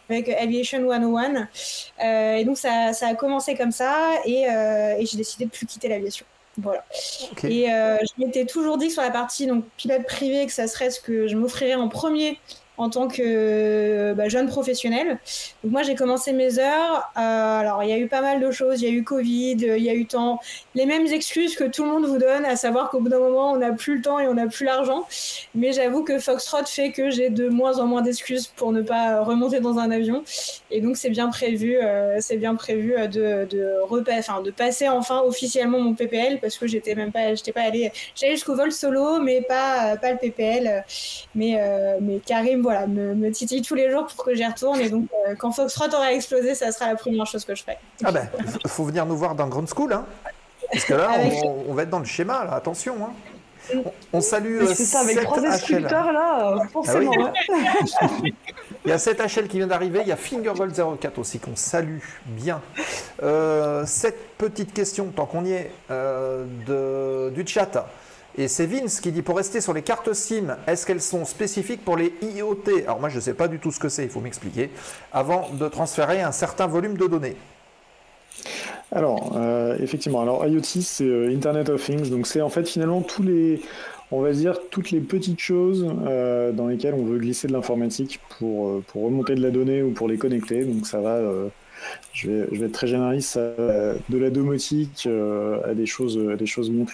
avec Aviation 101. Et donc ça a commencé comme ça, et j'ai décidé de plus quitter l'aviation. Voilà. Okay. Et je m'étais toujours dit que sur la partie donc pilote privé, que ça serait ce que je m'offrirais en premier en tant que jeune professionnel. Donc moi j'ai commencé mes heures, alors il y a eu pas mal de choses, il y a eu Covid, il y a eu les mêmes excuses que tout le monde vous donne, à savoir qu'au bout d'un moment on n'a plus le temps et on n'a plus l'argent, mais j'avoue que Foxtrot fait que j'ai de moins en moins d'excuses pour ne pas remonter dans un avion, et donc c'est bien prévu de passer enfin officiellement mon PPL, parce que j'étais pas allée jusqu'au vol solo, mais pas le PPL, mais Karim me titille tous les jours pour que j'y retourne, et donc quand Foxtrot aura explosé, ça sera la première chose que je ferai. Ah ben, faut venir nous voir dans Ground School, hein, parce que là, on va être dans le schéma, là, attention. Hein. On salue c'est ça, avec 3 sculpteurs là, forcément. Ah oui. Il y a 7HL qui vient d'arriver, il y a Fingerbolt 04 aussi qu'on salue bien. Cette petite question, tant qu'on y est, du chat. Et c'est Vince qui dit, pour rester sur les cartes SIM, est-ce qu'elles sont spécifiques pour les IoT? Alors moi je ne sais pas du tout ce que c'est, il faut m'expliquer, avant de transférer un certain volume de données. Alors effectivement, alors IoT c'est Internet of Things, donc c'est en fait finalement toutes les petites choses dans lesquelles on veut glisser de l'informatique pour remonter de la donnée ou pour les connecter. Donc ça va, je vais être très généraliste, de la domotique à des choses bien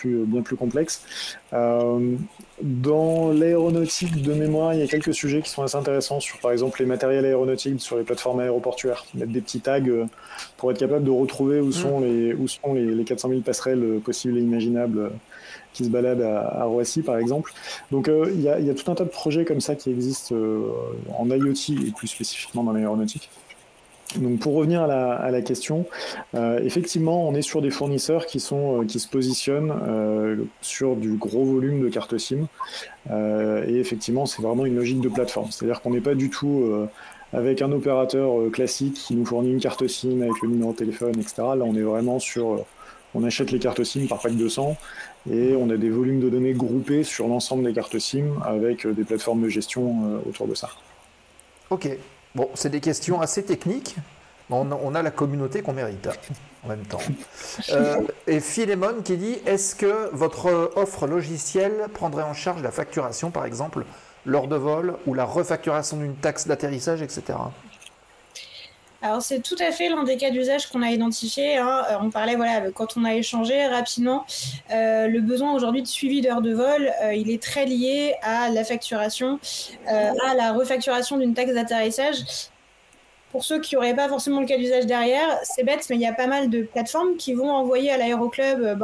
plus complexes. Dans l'aéronautique, de mémoire, il y a quelques sujets qui sont assez intéressants sur, par exemple, les matériels aéronautiques sur les plateformes aéroportuaires. Mettre des petits tags pour être capable de retrouver où sont les 400 000 passerelles possibles et imaginables qui se baladent à Roissy, par exemple. Donc, il y a tout un tas de projets comme ça qui existent en IoT et plus spécifiquement dans l'aéronautique. Donc pour revenir à la question, effectivement, on est sur des fournisseurs qui se positionnent sur du gros volume de cartes SIM. Et effectivement, c'est vraiment une logique de plateforme. C'est-à-dire qu'on n'est pas du tout avec un opérateur classique qui nous fournit une carte SIM avec le numéro de téléphone, etc. Là, on est vraiment sur on achète les cartes SIM par pack de 100 et on a des volumes de données groupés sur l'ensemble des cartes SIM avec des plateformes de gestion autour de ça. Ok, bon, c'est des questions assez techniques. On a la communauté qu'on mérite en même temps. Et Philémon qui dit, est-ce que votre offre logicielle prendrait en charge la facturation, par exemple, lors de vol ou la refacturation d'une taxe d'atterrissage, etc. ? Alors c'est tout à fait l'un des cas d'usage qu'on a identifié. On parlait, quand on a échangé rapidement, le besoin aujourd'hui de suivi d'heures de vol, il est très lié à la facturation, à la refacturation d'une taxe d'atterrissage. Pour ceux qui n'auraient pas forcément le cas d'usage derrière, c'est bête, mais il y a pas mal de plateformes qui vont envoyer à l'aéroclub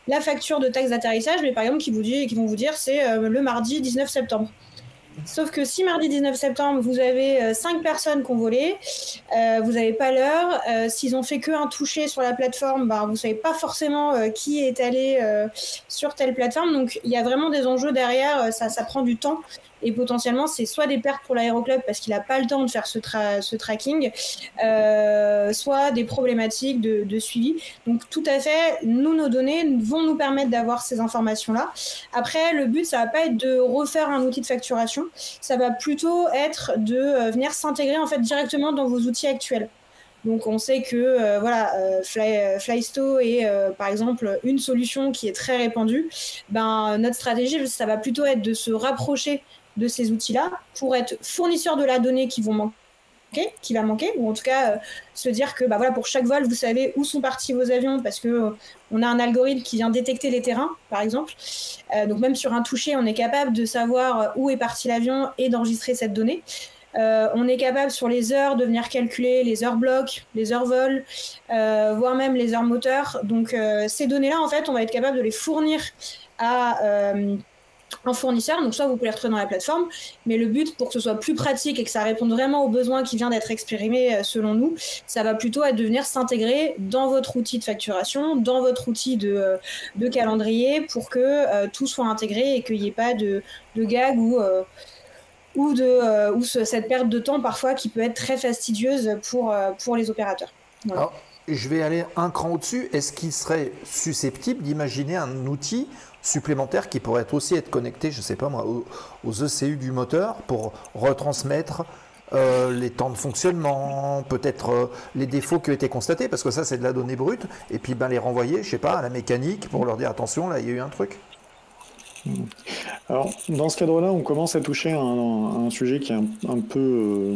la facture de taxe d'atterrissage, mais par exemple qui vont vous dire c'est le mardi 19 septembre. Sauf que si mardi 19 septembre, vous avez 5 personnes qui ont volé, vous n'avez pas l'heure, s'ils ont fait qu'un toucher sur la plateforme, vous ne savez pas forcément qui est allé sur telle plateforme. Donc il y a vraiment des enjeux derrière, ça prend du temps. Et potentiellement, c'est soit des pertes pour l'aéroclub parce qu'il n'a pas le temps de faire ce tracking, soit des problématiques de suivi. Donc tout à fait, nos données vont nous permettre d'avoir ces informations-là. Après, le but, ça ne va pas être de refaire un outil de facturation, ça va plutôt être de venir s'intégrer en fait directement dans vos outils actuels. Donc on sait que Flysto est par exemple une solution qui est très répandue. Notre stratégie, ça va plutôt être de se rapprocher de ces outils-là pour être fournisseur de la donnée qui va manquer, ou en tout cas se dire que pour chaque vol, vous savez où sont partis vos avions parce que on a un algorithme qui vient détecter les terrains, par exemple. Donc même sur un toucher, on est capable de savoir où est parti l'avion et d'enregistrer cette donnée. On est capable sur les heures de venir calculer les heures blocs, les heures vol, voire même les heures moteurs. Donc ces données-là, en fait, on va être capable de les fournir à un fournisseur. Donc soit vous pouvez les retrouver dans la plateforme, mais le but pour que ce soit plus pratique et que ça réponde vraiment aux besoins qui vient d'être exprimé selon nous, ça va plutôt être de venir s'intégrer dans votre outil de facturation, dans votre outil de calendrier pour que tout soit intégré et qu'il n'y ait pas de gag ou cette perte de temps parfois qui peut être très fastidieuse pour les opérateurs. Voilà. Alors, je vais aller un cran au-dessus. Est-ce qu'il serait susceptible d'imaginer un outil supplémentaire qui pourrait aussi être connecté, je ne sais pas moi, aux ECU du moteur pour retransmettre les temps de fonctionnement, peut-être les défauts qui ont été constatés, parce que ça c'est de la donnée brute, et puis les renvoyer, je sais pas, à la mécanique pour leur dire attention, là il y a eu un truc. Alors, dans ce cadre-là, on commence à toucher un sujet qui est un peu,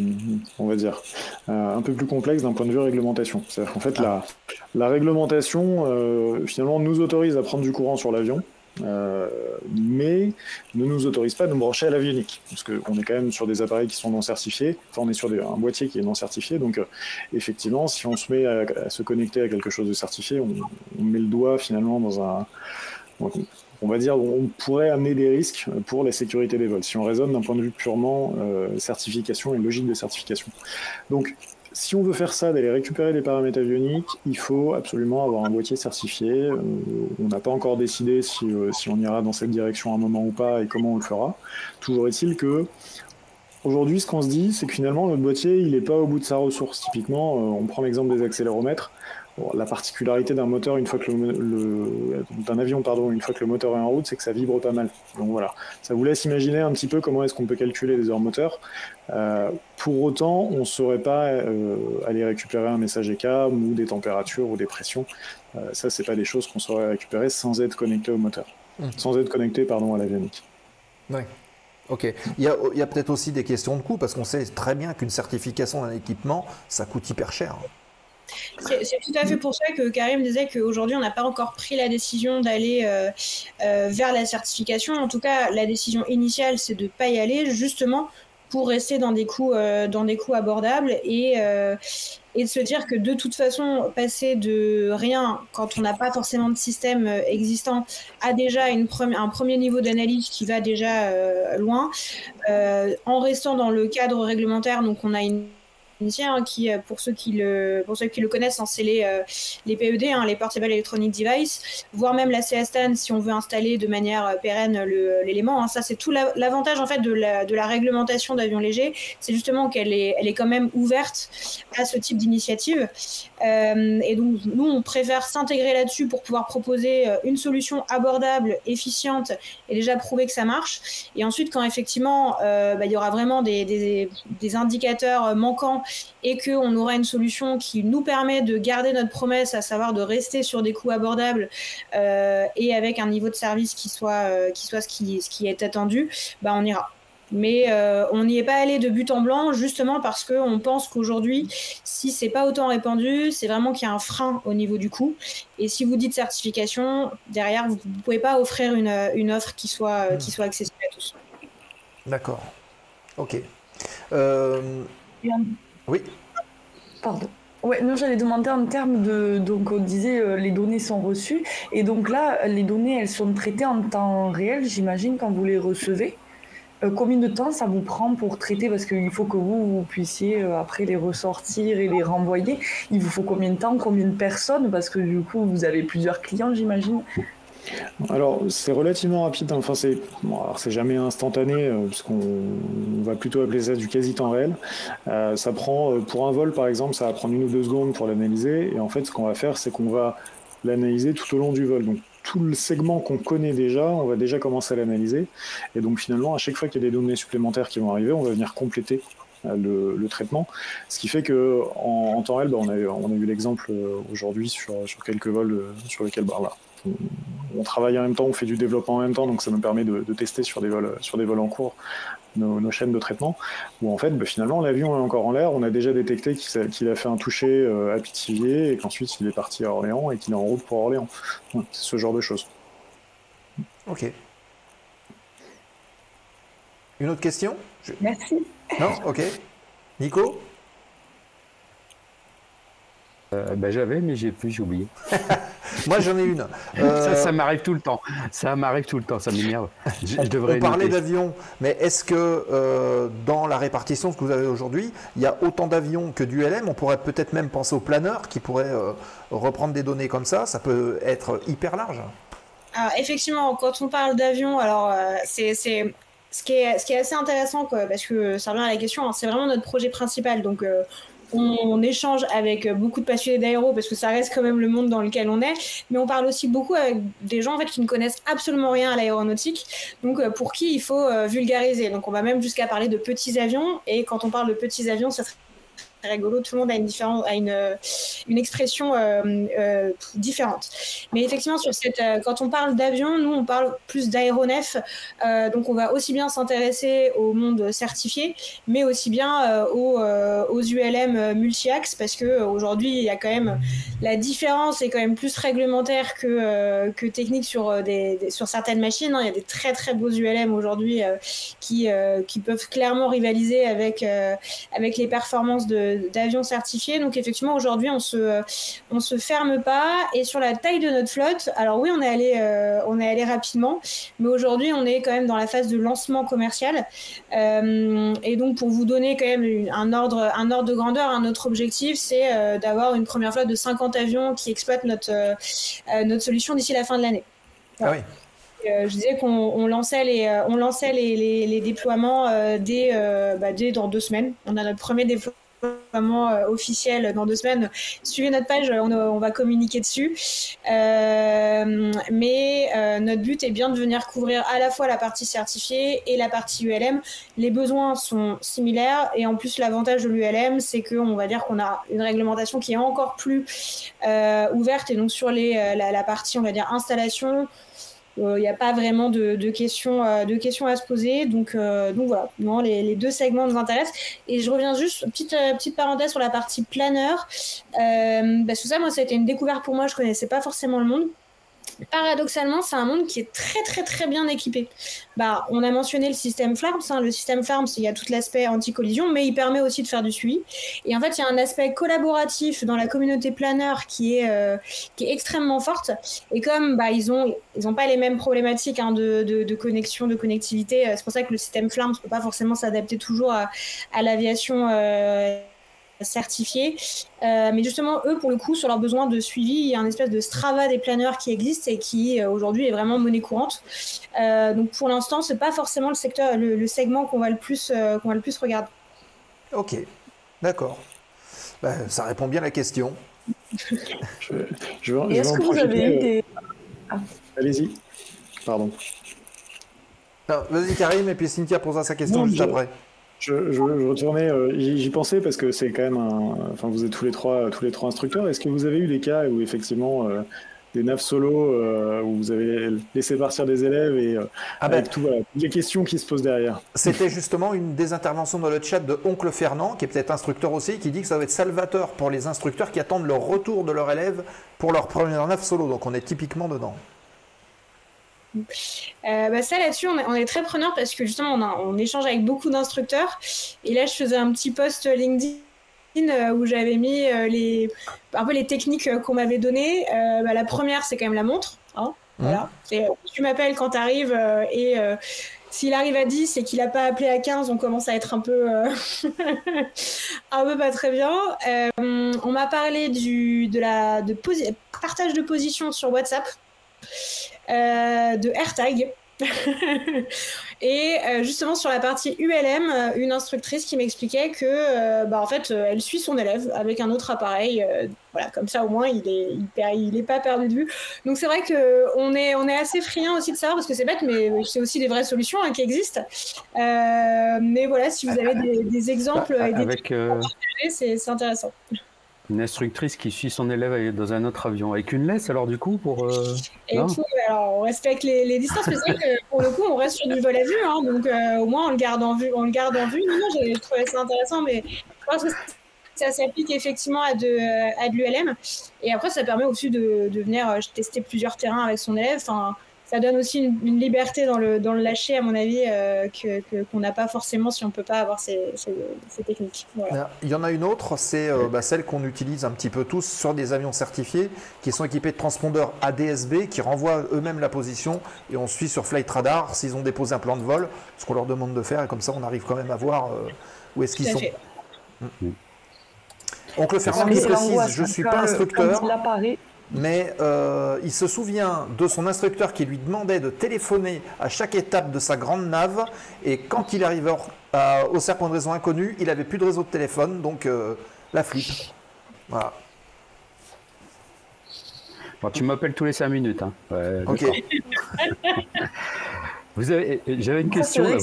on va dire, un peu plus complexe d'un point de vue réglementation. C'est-à-dire qu'en fait, la réglementation, finalement, nous autorise à prendre du courant sur l'avion, mais ne nous autorise pas à nous brancher à l'avionique, parce qu'on est quand même sur des appareils qui sont non certifiés, enfin on est sur un boîtier qui est non certifié, donc effectivement si on se met à se connecter à quelque chose de certifié, on met le doigt finalement dans un... on va dire on pourrait amener des risques pour la sécurité des vols, si on raisonne d'un point de vue purement certification et logique de certification. Donc si on veut faire ça, d'aller récupérer des paramètres avioniques, il faut absolument avoir un boîtier certifié. On n'a pas encore décidé si on ira dans cette direction à un moment ou pas et comment on le fera. Toujours est-il que aujourd'hui, ce qu'on se dit, c'est que finalement, notre boîtier, il n'est pas au bout de sa ressource. Typiquement, on prend l'exemple des accéléromètres. Bon, la particularité d'un moteur, une fois que d'un avion, une fois que le moteur est en route, c'est que ça vibre pas mal. Donc voilà, ça vous laisse imaginer un petit peu comment est-ce qu'on peut calculer les heures moteurs. Pour autant, on ne saurait pas aller récupérer un message ECAM ou des températures ou des pressions. Ça, c'est pas des choses qu'on saurait récupérer sans être connecté au moteur, sans être connecté, à l'avionique. Oui. Ok. Il y a peut-être aussi des questions de coût, parce qu'on sait très bien qu'une certification d'un équipement, ça coûte hyper cher. C'est tout à fait pour ça que Karim disait qu'aujourd'hui, on n'a pas encore pris la décision d'aller vers la certification. En tout cas, la décision initiale, c'est de ne pas y aller, justement pour rester dans des coûts abordables et de se dire que de toute façon, passer de rien, quand on n'a pas forcément de système existant, à déjà un premier niveau d'analyse qui va déjà loin, en restant dans le cadre réglementaire, donc on a une qui, pour ceux qui le connaissent, hein, c'est les PED, hein, les Portable Electronic Device, voire même la CSTAN si on veut installer de manière pérenne l'élément. Hein. Ça, c'est tout l'avantage en fait de la réglementation d'avions légers, c'est justement qu'elle est quand même ouverte à ce type d'initiative. Et donc, nous, on préfère s'intégrer là-dessus pour pouvoir proposer une solution abordable, efficiente et déjà prouver que ça marche. Et ensuite, quand effectivement, il y aura vraiment des indicateurs manquants et qu'on aura une solution qui nous permet de garder notre promesse, à savoir de rester sur des coûts abordables et avec un niveau de service qui soit ce qui est attendu, on ira. Mais on n'y est pas allé de but en blanc justement parce qu'on pense qu'aujourd'hui, si c'est pas autant répandu, c'est vraiment qu'il y a un frein au niveau du coût. Et si vous dites certification, derrière, vous ne pouvez pas offrir une offre qui soit accessible à tous. D'accord. Ok. Oui. Pardon. Ouais, non, j'allais demander en termes de... Donc, on disait les données sont reçues. Et donc là, les données, elles sont traitées en temps réel, j'imagine, quand vous les recevez. Combien de temps ça vous prend pour traiter? Parce qu'il faut que vous puissiez après les ressortir et les renvoyer. Il vous faut combien de temps, combien de personnes? Parce que du coup, vous avez plusieurs clients, j'imagine. Alors, c'est relativement rapide. Enfin, c'est jamais instantané, puisqu'on va plutôt appeler ça du quasi-temps réel. Ça prend, pour un vol, par exemple, ça va prendre 1 ou 2 secondes pour l'analyser. Et en fait, ce qu'on va faire, c'est qu'on va l'analyser tout au long du vol. Donc, tout le segment qu'on connaît déjà, on va déjà commencer à l'analyser. Et donc, finalement, à chaque fois qu'il y a des données supplémentaires qui vont arriver, on va venir compléter le traitement. Ce qui fait qu'en temps réel, on a eu l'exemple aujourd'hui sur quelques vols sur lesquels on travaille en même temps, on fait du développement en même temps, donc ça nous permet de tester sur des vols en cours nos chaînes de traitement, où en fait finalement l'avion est encore en l'air, on a déjà détecté qu'il a fait un toucher à Pithiviers et qu'ensuite il est parti à Orléans et qu'il est en route pour Orléans. Ouais, c'est ce genre de choses. Ok. Une autre question? Merci. Non? Ok. Nico? J'avais, mais j'ai oublié. Moi, j'en ai une. Ça m'arrive tout le temps. Ça m'énerve. On parlait d'avions, mais est-ce que dans la répartition que vous avez aujourd'hui, il y a autant d'avions que d'ULM? On pourrait peut-être même penser aux planeurs qui pourraient reprendre des données comme ça. Ça peut être hyper large. Alors, effectivement, quand on parle d'avions, alors c'est ce qui est assez intéressant, quoi, parce que ça revient à la question, hein, c'est vraiment notre projet principal. Donc, on échange avec beaucoup de passionnés d'aéro parce que ça reste quand même le monde dans lequel on est, mais on parle aussi beaucoup avec des gens en fait qui ne connaissent absolument rien à l'aéronautique, donc pour qui il faut vulgariser. Donc on va même jusqu'à parler de petits avions, et quand on parle de petits avions, ça rigolo, tout le monde a une expression différente. Mais effectivement, quand on parle d'avion, nous on parle plus d'aéronef, donc on va aussi bien s'intéresser au monde certifié, mais aussi bien aux ULM multi-axes, parce que aujourd'hui il y a quand même la différence est quand même plus réglementaire que technique sur certaines machines. Hein. Il y a des très très beaux ULM aujourd'hui qui peuvent clairement rivaliser avec les performances d'avions certifiés. Donc effectivement aujourd'hui on se ferme pas, et sur la taille de notre flotte, alors oui on est allé rapidement, mais aujourd'hui on est quand même dans la phase de lancement commercial, et donc pour vous donner quand même un ordre de grandeur, notre objectif c'est d'avoir une première flotte de 50 avions qui exploitent notre solution d'ici la fin de l'année. Voilà. Ah oui. Je disais qu'on lançait les déploiements dès dans 2 semaines. On a notre premier déploiement officiel dans 2 semaines. Suivez notre page, on va communiquer dessus. Mais notre but est bien de venir couvrir à la fois la partie certifiée et la partie ULM. Les besoins sont similaires, et en plus l'avantage de l'ULM, c'est qu'on va dire qu'on a une réglementation qui est encore plus ouverte, et donc sur la partie on va dire installation, il n'y a pas vraiment de questions à se poser. Donc voilà, non, les 2 segments nous intéressent. Et je reviens juste, petite parenthèse sur la partie planeur. Parce que ça, moi, ça a été une découverte pour moi. Je ne connaissais pas forcément le monde. Paradoxalement, c'est un monde qui est très très très bien équipé. On a mentionné le système FLARMS. Le système FLARMS, il y a tout l'aspect anti-collision, mais il permet aussi de faire du suivi. Et en fait, il y a un aspect collaboratif dans la communauté planeur qui est extrêmement forte. Et comme ils ont pas les mêmes problématiques de connexion, de connectivité, c'est pour ça que le système FLARMS ne peut pas forcément s'adapter toujours à l'aviation certifiés. Mais justement, eux, pour le coup, sur leurs besoins de suivi, il y a un espèce de Strava des planeurs qui existe et qui, aujourd'hui, est vraiment monnaie courante. Donc, pour l'instant, c'est pas forcément le segment qu'on va le plus regarder. Ok, d'accord. Ça répond bien à la question. Est-ce que vous avez eu des... Allez-y. Pardon. Vas-y Karim, et puis Cynthia posera sa question juste après. Je retournais, j'y pensais parce que c'est quand même enfin, vous êtes tous les trois instructeurs. Est-ce que vous avez eu des cas où effectivement des NAV solo où vous avez laissé partir des élèves et avec toutes les questions qui se posent derrière? C'était justement une des interventions dans le chat de Oncle Fernand, qui est peut-être instructeur aussi, qui dit que ça va être salvateur pour les instructeurs qui attendent le retour de leurs élèves pour leur première NAV solo. Donc on est typiquement dedans. Ça là-dessus on est très preneur parce que justement on échange avec beaucoup d'instructeurs et là je faisais un petit post LinkedIn où j'avais mis un peu les techniques qu'on m'avait données. La première c'est quand même la montre, hein, voilà. Tu m'appelles quand t'arrives et s'il arrive à 10 et qu'il n'a pas appelé à 15, on commence à être un peu pas très bien. On m'a parlé de partage de position sur WhatsApp, de AirTag et justement sur la partie ULM, une instructrice qui m'expliquait que en fait elle suit son élève avec un autre appareil, voilà, comme ça au moins il est pas perdu de vue. Donc c'est vrai que on est assez friand aussi de savoir, parce que c'est bête mais c'est aussi des vraies solutions qui existent, mais voilà, si vous avez des exemples et des trucs à partager, c'est intéressant. Une instructrice qui suit son élève dans un autre avion. Avec une laisse, alors, du coup, pour... alors, on respecte les distances, mais c'est vrai que, pour le coup, on reste sur du vol à vue, hein, donc au moins, on le garde en vue. Non, j'ai trouvé ça intéressant, mais je pense que ça s'applique effectivement à de l'ULM. Et après, ça permet aussi de venir tester plusieurs terrains avec son élève. Enfin, ça donne aussi une liberté dans le lâcher, à mon avis, qu'on n'a pas forcément si on ne peut pas avoir ces techniques. Voilà. Il y en a une autre, c'est celle qu'on utilise un petit peu tous sur des avions certifiés qui sont équipés de transpondeurs ADS-B qui renvoient eux-mêmes la position et on suit sur Flight Radar s'ils ont déposé un plan de vol, ce qu'on leur demande de faire, et comme ça on arrive quand même à voir où est-ce qu'ils sont. Oncle Fernand qui précise, je ne suis pas instructeur. Mais il se souvient de son instructeur qui lui demandait de téléphoner à chaque étape de sa grande nave, et quand il arrivait au cercle de raison inconnu, il n'avait plus de réseau de téléphone, donc la flip. Voilà. Bon, tu m'appelles tous les 5 minutes. Hein. Ok. J'avais une question. Là.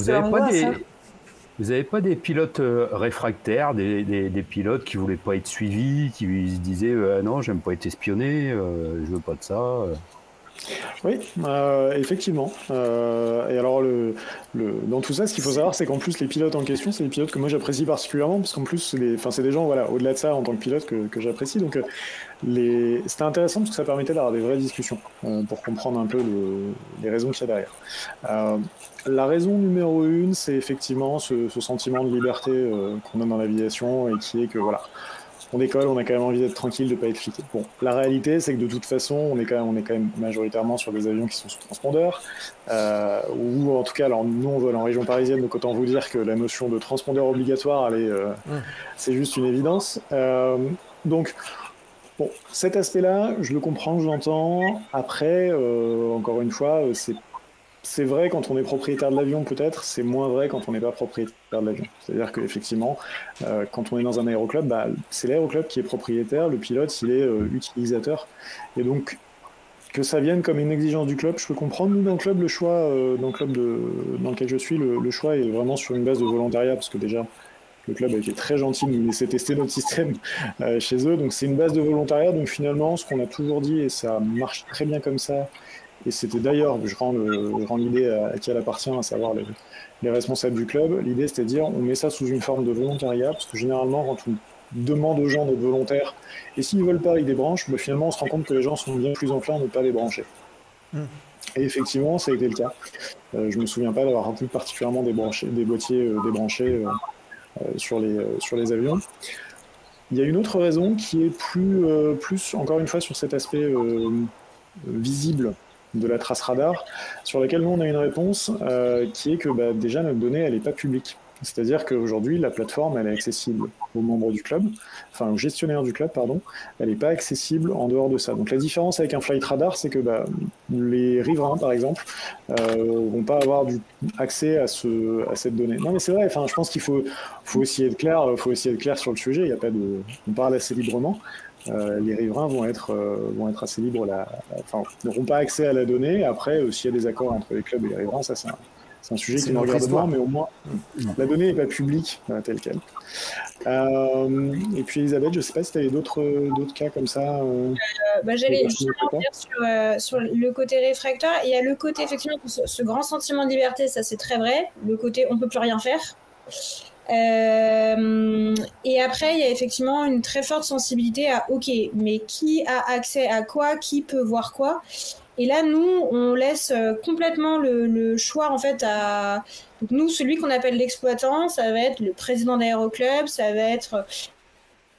Vous n'avez pas des pilotes réfractaires, des pilotes qui ne voulaient pas être suivis, qui se disaient non, j'aime pas être espionné, je veux pas de ça. Oui, effectivement. Et alors, dans tout ça, ce qu'il faut savoir, c'est qu'en plus, les pilotes en question, c'est des pilotes que moi j'apprécie particulièrement, parce qu'en plus, c'est des gens, voilà, au-delà de ça, en tant que pilote, que j'apprécie. Donc, c'était intéressant parce que ça permettait d'avoir des vraies discussions pour comprendre un peu les raisons qu'il y a derrière. La raison numéro 1, c'est effectivement ce sentiment de liberté qu'on a dans l'aviation, et qui est que, voilà, on décolle, on a quand même envie d'être tranquille, de ne pas être fliqué. Bon, la réalité, c'est que de toute façon, on est quand même majoritairement sur des avions qui sont sous transpondeur, ou en tout cas, alors nous on vole en région parisienne, donc autant vous dire que la notion de transpondeur obligatoire, c'est juste une évidence. Donc, bon, cet aspect-là, je le comprends, je l'entends. Après, encore une fois, c'est vrai quand on est propriétaire de l'avion, peut-être, c'est moins vrai quand on n'est pas propriétaire de l'avion. C'est-à-dire qu'effectivement, quand on est dans un aéroclub, c'est l'aéroclub qui est propriétaire, le pilote, il est utilisateur. Et donc, que ça vienne comme une exigence du club, je peux comprendre. Nous, dans le club, le choix, dans le club dans lequel je suis, le choix est vraiment sur une base de volontariat, parce que déjà, le club a été très gentil de nous laisser tester notre système chez eux. Donc, c'est une base de volontariat. Donc, finalement, ce qu'on a toujours dit, et ça marche très bien comme ça, et c'était d'ailleurs, je rends l'idée à qui elle appartient, à savoir les responsables du club. L'idée, c'était de dire, on met ça sous une forme de volontariat, parce que généralement, quand on demande aux gens d'être volontaires, et s'ils ne veulent pas, ils débranchent, finalement, on se rend compte que les gens sont bien plus enclins de ne pas débrancher. Et effectivement, ça a été le cas. Je ne me souviens pas d'avoir plus particulièrement des boîtiers débranchés sur les avions. Il y a une autre raison qui est plus encore une fois, sur cet aspect visible de la trace radar, sur laquelle nous on a une réponse qui est que déjà notre donnée elle n'est pas publique. C'est-à-dire qu'aujourd'hui, la plateforme, elle est accessible aux membres du club, enfin aux gestionnaires du club, pardon, elle n'est pas accessible en dehors de ça. Donc la différence avec un flight radar, c'est que les riverains, par exemple, vont pas avoir accès à cette donnée. Non mais c'est vrai, je pense qu'il faut aussi être clair, sur le sujet, on parle assez librement. Les riverains vont être assez libres, n'auront pas accès à la donnée. Après, s'il y a des accords entre les clubs et les riverains, ça c'est un sujet qui nous regarde moins, mais au moins la donnée n'est pas publique telle qu'elle. Et puis Elisabeth, je ne sais pas si tu avais d'autres cas comme ça. J'allais justement dire sur le côté réfractaire. Il y a le côté effectivement ce grand sentiment de liberté, ça c'est très vrai. Le côté on peut plus rien faire. Et après il y a effectivement une très forte sensibilité à ok, mais qui a accès à quoi, qui peut voir quoi. Et là, nous, on laisse complètement le choix en fait à. Donc nous, celui qu'on appelle l'exploitant, ça va être le président d'aéroclub, ça va être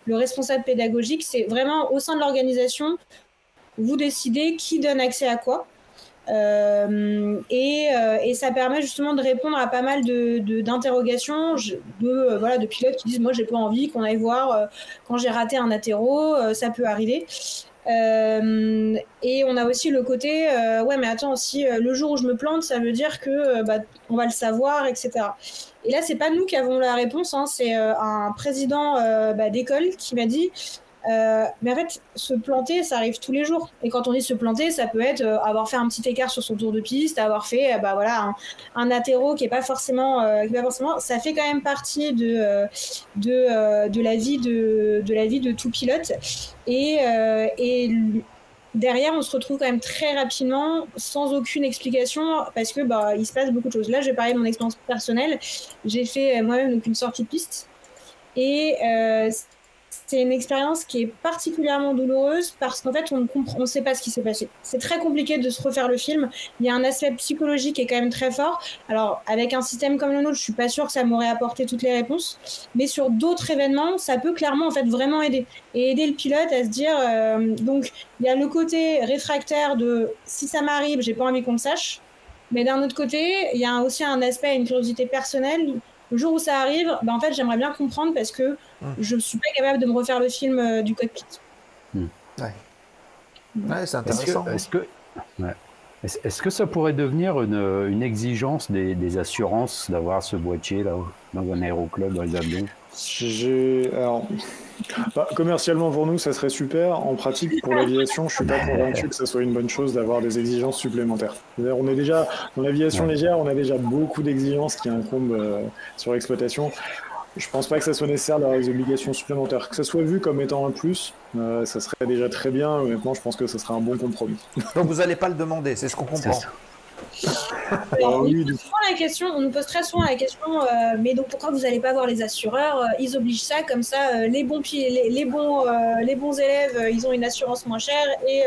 le responsable pédagogique. C'est vraiment au sein de l'organisation, vous décidez qui donne accès à quoi. Et ça permet justement de répondre à pas mal d'interrogations de pilotes qui disent moi j'ai pas envie qu'on aille voir quand j'ai raté un atterro, ça peut arriver. Et on a aussi le côté ouais mais attends, si le jour où je me plante ça veut dire que on va le savoir, etc. Et là c'est pas nous qui avons la réponse, c'est un président d'école qui m'a dit mais en fait se planter ça arrive tous les jours, et quand on dit se planter ça peut être avoir fait un petit écart sur son tour de piste, avoir fait un atterro qui est pas forcément ça fait quand même partie de la vie de tout pilote, et derrière on se retrouve quand même très rapidement sans aucune explication parce que il se passe beaucoup de choses. Là je vais parler de mon expérience personnelle, j'ai fait moi-même donc une sortie de piste, et c'est une expérience qui est particulièrement douloureuse parce qu'en fait, on ne sait pas ce qui s'est passé. C'est très compliqué de se refaire le film. Il y a un aspect psychologique qui est quand même très fort. Alors, avec un système comme le nôtre, je suis pas sûre que ça m'aurait apporté toutes les réponses. Mais sur d'autres événements, ça peut clairement, en fait, vraiment aider. Et aider le pilote à se dire... donc, il y a le côté réfractaire de « si ça m'arrive, j'ai pas envie qu'on le sache ». Mais d'un autre côté, il y a aussi un aspect, une curiosité personnelle. Le jour où ça arrive, en fait, j'aimerais bien comprendre parce que je ne suis pas capable de me refaire le film du cockpit. Ouais, c'est intéressant. Est-ce que ça pourrait devenir une exigence des assurances d'avoir ce boîtier là dans un aéroclub, dans les avions? Commercialement pour nous ça serait super. En pratique pour l'aviation, je suis pas convaincu que ça soit une bonne chose d'avoir des exigences supplémentaires. On est déjà dans l'aviation légère, on a déjà beaucoup d'exigences qui incombent sur l'exploitation. Je pense pas que ça soit nécessaire d'avoir des obligations supplémentaires. Que ça soit vu comme étant un plus, ça serait déjà très bien. Honnêtement, je pense que ça serait un bon compromis. Donc vous n'allez pas le demander, c'est ce qu'on comprend. Alors, on nous pose très souvent la question mais donc pourquoi vous n'allez pas voir les assureurs, ils obligent ça, comme ça les bons élèves ils ont une assurance moins chère et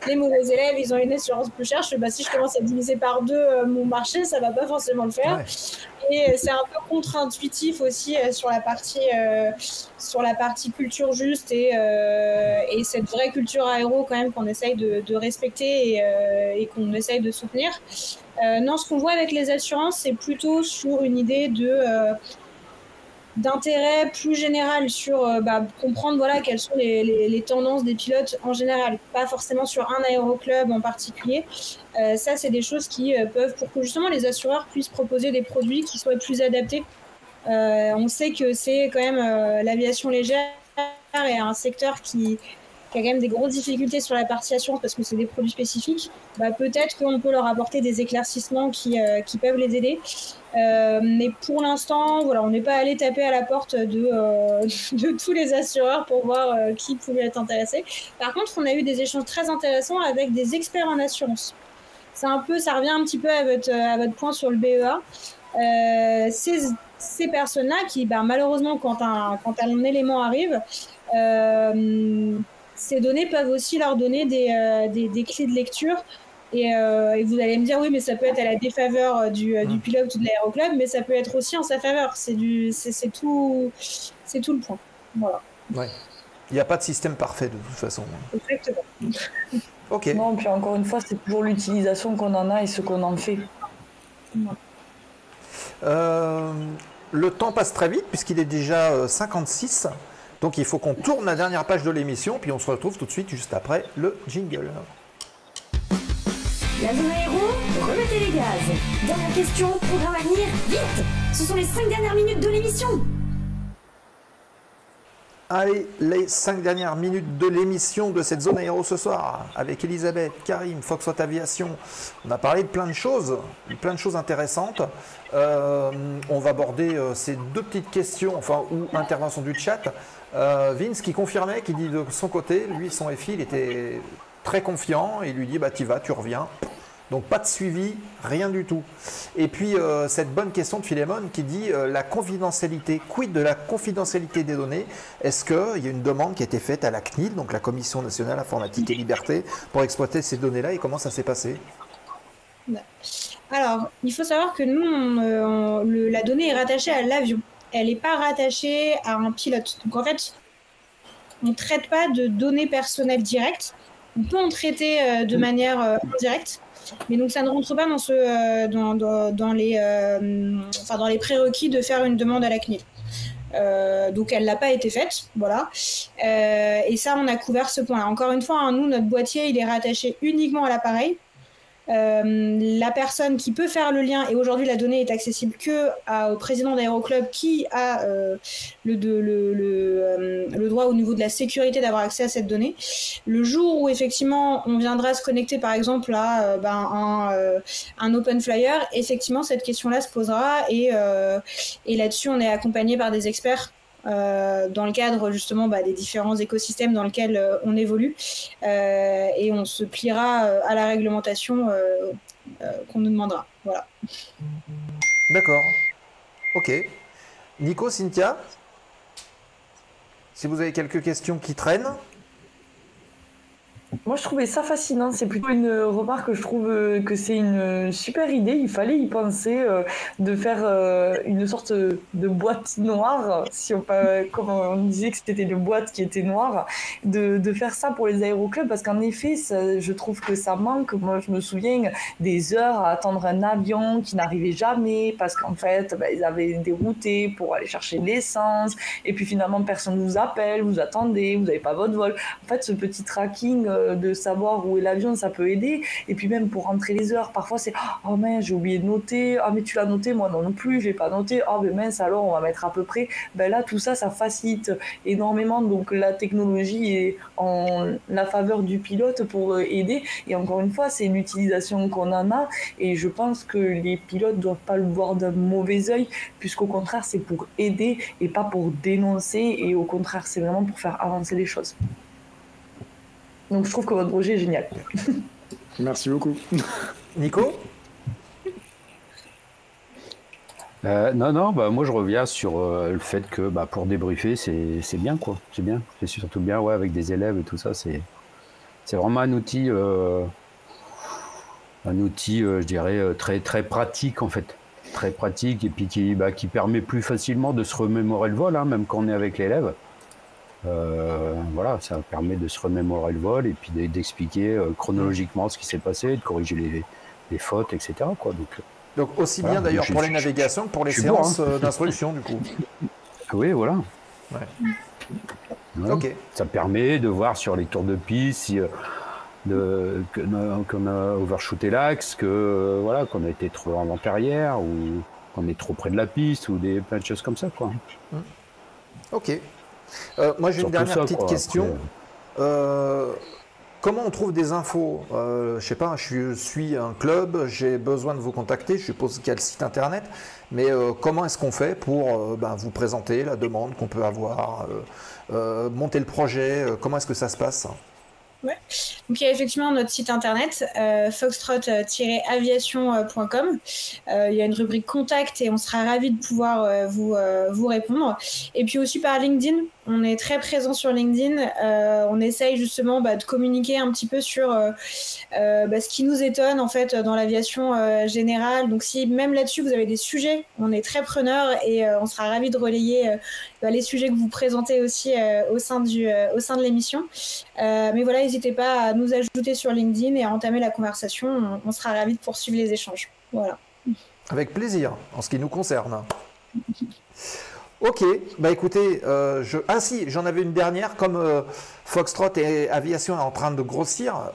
les mauvais élèves ils ont une assurance plus chère. Si je commence à diviser par deux mon marché, ça va pas forcément le faire. Et c'est un peu contre-intuitif aussi sur la partie culture juste et cette vraie culture aéro quand même qu'on essaye de respecter et qu'on essaye de soutenir. Non, ce qu'on voit avec les assurances, c'est plutôt sur une idée d'intérêt plus général sur comprendre quelles sont les tendances des pilotes en général, pas forcément sur un aéroclub en particulier. Ça, c'est des choses qui peuvent, pour que justement les assureurs puissent proposer des produits qui soient plus adaptés. On sait que c'est quand même l'aviation légère et un secteur qui a quand même des grosses difficultés sur la partie assurance parce que c'est des produits spécifiques. Peut-être qu'on peut leur apporter des éclaircissements qui peuvent les aider. Mais pour l'instant, on n'est pas allé taper à la porte de tous les assureurs pour voir qui pouvait être intéressé. Par contre, on a eu des échanges très intéressants avec des experts en assurance. Ça revient un petit peu à votre point sur le BEA. Ces personnes-là qui, malheureusement, quand un élément arrive, ces données peuvent aussi leur donner des clés de lecture. Et vous allez me dire, oui, mais ça peut être à la défaveur du pilote ou de l'aéroclub, mais ça peut être aussi en sa faveur. C'est tout le point. Voilà. Ouais. Il n'y a pas de système parfait de toute façon. Exactement. Ok. Non, puis encore une fois, c'est toujours l'utilisation qu'on en a et ce qu'on en fait. le temps passe très vite puisqu'il est déjà 56. Donc il faut qu'on tourne la dernière page de l'émission, puis on se retrouve tout de suite juste après le jingle. La zone aéro, remettez les gaz. Dernière question, programme à venir, vite. Ce sont les 5 dernières minutes de l'émission. Allez, les 5 dernières minutes de l'émission de cette zone aéro ce soir, avec Elisabeth, Karim, Foxtrot Aviation. On a parlé de plein de choses intéressantes. On va aborder ces 2 petites questions, ou interventions du chat. Vince qui confirmait, qui dit de son côté, lui, son FI, il était très confiant, et il lui dit, bah t'y vas, tu reviens. Donc pas de suivi, rien du tout. Et puis cette bonne question de Philémon qui dit la confidentialité, quid de la confidentialité des données? Est-ce qu'il y a une demande qui a été faite à la CNIL, donc la Commission nationale informatique et liberté, pour exploiter ces données-là, et comment ça s'est passé? Alors, il faut savoir que nous, la donnée est rattachée à l'avion. Elle n'est pas rattachée à un pilote. Donc en fait, on ne traite pas de données personnelles directes. On peut en traiter de manière indirecte. Mais donc ça ne rentre pas dans les prérequis de faire une demande à la CNIL. Donc elle n'a pas été faite, voilà. Et ça, on a couvert ce point-là. Encore une fois, nous, notre boîtier, il est rattaché uniquement à l'appareil. La personne qui peut faire le lien, et aujourd'hui la donnée est accessible que au président d'Aéroclub qui a le droit au niveau de la sécurité d'avoir accès à cette donnée. Le jour où effectivement on viendra se connecter par exemple à un open flyer, effectivement cette question-là se posera et là-dessus on est accompagné par des experts dans le cadre justement des différents écosystèmes dans lesquels on évolue et on se pliera à la réglementation qu'on nous demandera. Voilà. D'accord. Ok. Nico, Cynthia, si vous avez quelques questions qui traînent. Moi, je trouvais ça fascinant. C'est plutôt une remarque que je trouve que c'est une super idée. Il fallait y penser de faire une sorte de boîte noire, comme on disait que c'était une boîte qui était noire, de faire ça pour les aéroclubs parce qu'en effet, je trouve que ça manque. Moi, je me souviens des heures à attendre un avion qui n'arrivait jamais parce qu'en fait, ils avaient dérouté pour aller chercher de l'essence et puis finalement, personne ne vous appelle, vous attendez, vous n'avez pas votre vol. En fait, ce petit tracking de savoir où est l'avion, ça peut aider. Et puis même pour rentrer les heures, parfois c'est « Oh mince, j'ai oublié de noter. Ah mais tu l'as noté, moi non plus, je l'ai pas noté. Oh mais mince, alors on va mettre à peu près. » Là, tout ça, ça facilite énormément. Donc la technologie est en la faveur du pilote pour aider. Et encore une fois, c'est l'utilisation qu'on en a. Et je pense que les pilotes doivent pas le voir d'un mauvais œil, puisqu'au contraire, c'est pour aider et pas pour dénoncer. Et au contraire, c'est vraiment pour faire avancer les choses. Donc je trouve que votre projet est génial. Merci beaucoup. Nico ? Non, moi je reviens sur le fait que pour débriefer, c'est bien quoi. C'est bien. C'est surtout bien avec des élèves et tout ça. C'est vraiment un outil, je dirais, très, très pratique en fait. Très pratique et puis qui permet plus facilement de se remémorer le vol, même quand on est avec l'élève. Voilà, ça permet de se remémorer le vol et puis d'expliquer chronologiquement ce qui s'est passé, de corriger les fautes, etc. quoi. Donc aussi bien d'ailleurs pour les navigations que pour les séances d'instruction du coup. Oui, voilà. Ouais. Ouais. Ok. Ça permet de voir sur les tours de piste si qu'on a overshooté l'axe, qu'on a été trop en vente arrière ou qu'on est trop près de la piste ou plein de choses comme ça quoi. Ok. Moi j'ai une dernière petite question. Comment on trouve des infos? Je sais pas, je suis un club, j'ai besoin de vous contacter, je suppose qu'il y a le site internet, mais comment est-ce qu'on fait pour vous présenter la demande qu'on peut avoir, monter le projet, comment est-ce que ça se passe? Ouais. Donc il y a effectivement notre site internet foxtrot-aviation.com. Il y a une rubrique contact et on sera ravis de pouvoir vous répondre. Et puis aussi par LinkedIn, on est très présent sur LinkedIn. On essaye justement de communiquer un petit peu sur ce qui nous étonne en fait dans l'aviation générale. Donc si même là-dessus vous avez des sujets, on est très preneurs et on sera ravis de relayer les sujets que vous présentez aussi au sein de l'émission. Mais voilà, n'hésitez pas à nous ajouter sur LinkedIn et à entamer la conversation. On sera ravis de poursuivre les échanges. Voilà. Avec plaisir, en ce qui nous concerne. Ok, bah écoutez, ah si, j'en avais une dernière, comme Foxtrot et Aviation est en train de grossir,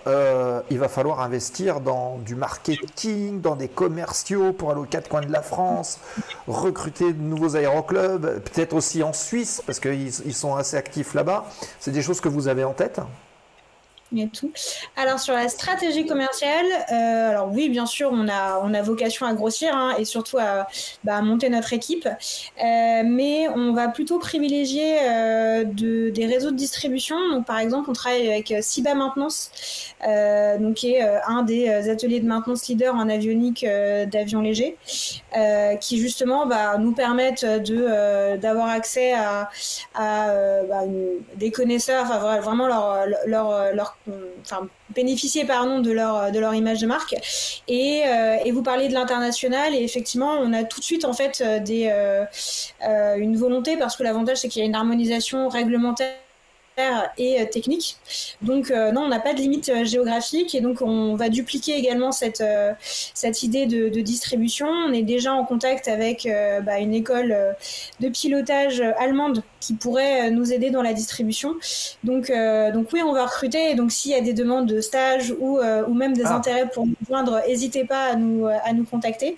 il va falloir investir dans du marketing, dans des commerciaux pour aller aux quatre coins de la France, recruter de nouveaux aéroclubs, peut-être aussi en Suisse, parce qu'ils sont assez actifs là-bas. C'est des choses que vous avez en tête ? Et tout. Alors sur la stratégie commerciale, alors oui, bien sûr, on a vocation à grossir et surtout à monter notre équipe, mais on va plutôt privilégier des réseaux de distribution. Donc par exemple, on travaille avec Ciba Maintenance, donc qui est un des ateliers de maintenance leader en avionique d'avions légers, qui justement nous permettent d'avoir accès à des connaisseurs, vraiment leur bénéficier de leur image de marque et vous parliez de l'international et effectivement on a tout de suite en fait une volonté parce que l'avantage c'est qu'il y a une harmonisation réglementaire et technique. Donc non, on n'a pas de limite géographique et donc on va dupliquer également cette idée de distribution. On est déjà en contact avec une école de pilotage allemande qui pourrait nous aider dans la distribution. Donc oui, on va recruter et donc s'il y a des demandes de stage ou même des intérêts pour nous joindre, n'hésitez pas à nous contacter.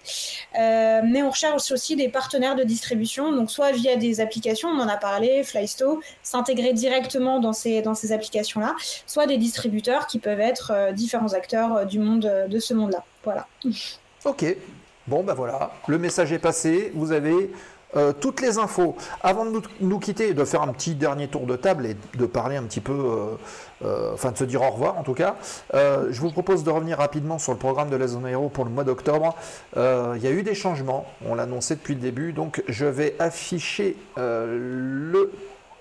Mais on recherche aussi des partenaires de distribution, donc soit via des applications, on en a parlé, Flysto, s'intégrer directement dans ces applications-là, soit des distributeurs qui peuvent être différents acteurs de ce monde-là. Voilà. Ok, bon voilà, le message est passé, vous avez toutes les infos. Avant de nous quitter, de faire un petit dernier tour de table et de parler un petit peu, de se dire au revoir en tout cas, je vous propose de revenir rapidement sur le programme de la Zone Aéro pour le mois d'octobre. Il y a eu des changements, on l'a annoncé depuis le début, donc je vais afficher le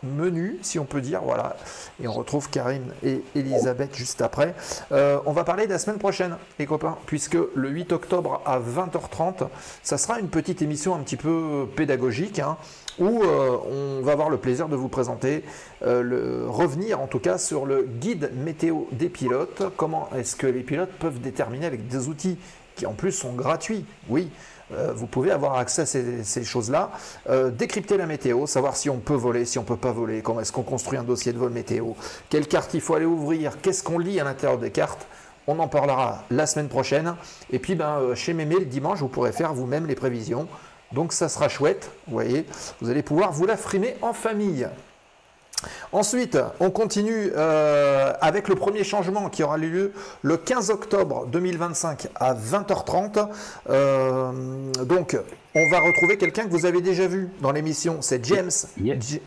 menu, si on peut dire, voilà, et on retrouve Karine et Elisabeth juste après. On va parler de la semaine prochaine, les copains, puisque le 8 octobre à 20h30, ça sera une petite émission un petit peu pédagogique, où on va avoir le plaisir de vous présenter, revenir en tout cas sur le guide météo des pilotes. Comment est-ce que les pilotes peuvent déterminer avec des outils qui en plus sont gratuits, oui, vous pouvez avoir accès à ces choses-là, décrypter la météo, savoir si on peut voler, si on ne peut pas voler, comment est-ce qu'on construit un dossier de vol météo, quelle carte il faut aller ouvrir, qu'est-ce qu'on lit à l'intérieur des cartes. On en parlera la semaine prochaine. Et puis chez Mémé, le dimanche, vous pourrez faire vous-même les prévisions. Donc ça sera chouette, vous voyez, vous allez pouvoir vous la frimer en famille. Ensuite, on continue avec le premier changement qui aura lieu le 15 octobre 2025 à 20h30. Donc, on va retrouver quelqu'un que vous avez déjà vu dans l'émission, c'est James. Yes,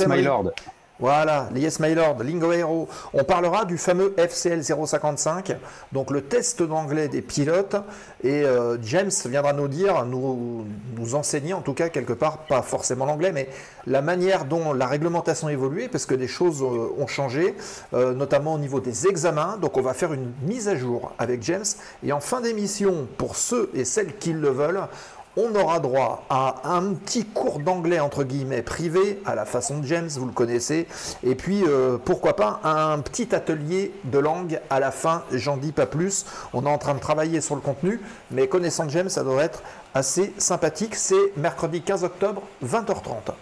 my lord. Voilà, les Yes My Lord, Lingo Aero. On parlera du fameux FCL 055, donc le test d'anglais des pilotes. Et James viendra nous dire, nous enseigner en tout cas quelque part, pas forcément l'anglais, mais la manière dont la réglementation a évolué, parce que des choses ont changé, notamment au niveau des examens. Donc on va faire une mise à jour avec James. Et en fin d'émission, pour ceux et celles qui le veulent, on aura droit à un petit cours d'anglais entre guillemets privé à la façon de James, vous le connaissez, et puis pourquoi pas un petit atelier de langue à la fin, j'en dis pas plus, on est en train de travailler sur le contenu, mais connaissant James, ça devrait être assez sympathique. C'est mercredi 15 octobre, 20h30.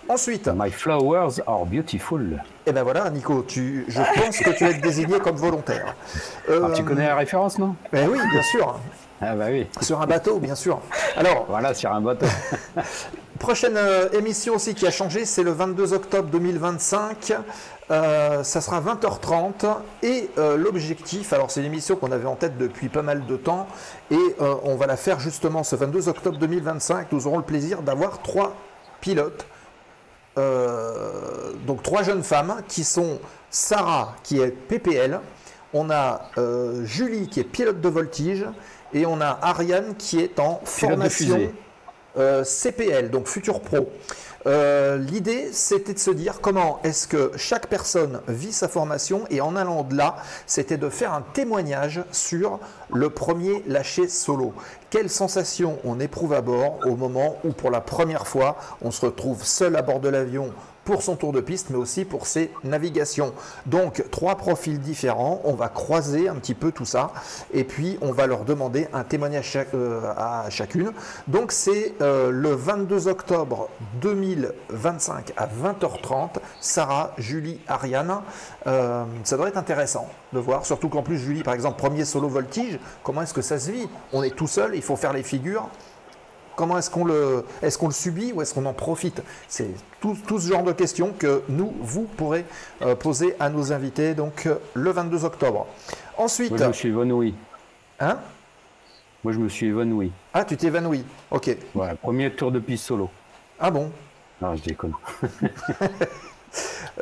Ensuite... My flowers are beautiful. Et ben voilà, Nico, je pense que tu vas être désigné comme volontaire. Tu connais la référence, non? Ben oui, bien sûr. Ah bah oui. Sur un bateau, bien sûr. Alors, voilà, sur un bateau. Prochaine émission aussi qui a changé, c'est le 22 octobre 2025. Ça sera 20h30. Et l'objectif, alors c'est une émission qu'on avait en tête depuis pas mal de temps. Et on va la faire justement ce 22 octobre 2025. Nous aurons le plaisir d'avoir 3 pilotes. Donc 3 jeunes femmes qui sont Sarah qui est PPL. On a Julie qui est pilote de voltige. Et on a Ariane qui est en formation CPL, donc Futur Pro. L'idée, c'était de se dire comment est-ce que chaque personne vit sa formation, et en allant de là, c'était de faire un témoignage sur le premier lâcher solo. Quelle sensation on éprouve à bord au moment où pour la première fois on se retrouve seul à bord de l'avion pour son tour de piste, mais aussi pour ses navigations. Donc 3 profils différents, on va croiser un petit peu tout ça, et puis on va leur demander un témoignage à chacune. Donc c'est le 22 octobre 2025 à 20h30, Sarah, Julie, Ariane. Ça devrait être intéressant de voir, surtout qu'en plus Julie, par exemple, premier solo voltige, comment est-ce que ça se vit? On est tout seul, il faut faire les figures. Comment est-ce qu'on le subit ou est-ce qu'on en profite? C'est tout ce genre de questions que vous pourrez poser à nos invités donc le 22 octobre. Ensuite, moi, je me suis évanoui. Hein? Moi, je me suis évanoui. Ah, tu t'es évanoui. Ok. Voilà, premier tour de piste solo. Ah bon? Non, je déconne.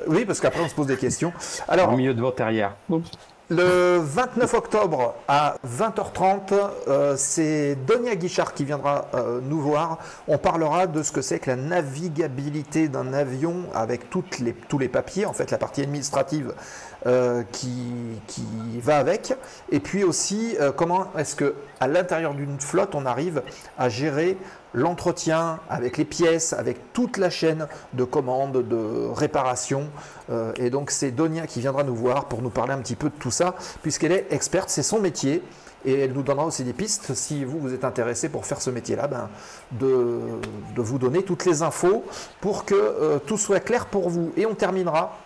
Oui, parce qu'après, on se pose des questions. Alors, au milieu de votre arrière. Oups. Le 29 octobre à 20h30, c'est Donia Guichard qui viendra nous voir. On parlera de ce que c'est que la navigabilité d'un avion avec tous les papiers, en fait la partie administrative qui va avec. Et puis aussi comment est-ce qu'à l'intérieur d'une flotte, on arrive à gérer l'entretien avec les pièces, avec toute la chaîne de commandes, de réparation. Et donc c'est Donia qui viendra nous voir pour nous parler un petit peu de tout ça, puisqu'elle est experte, c'est son métier. Et elle nous donnera aussi des pistes, si vous êtes intéressé pour faire ce métier-là, de vous donner toutes les infos pour que tout soit clair pour vous. Et on terminera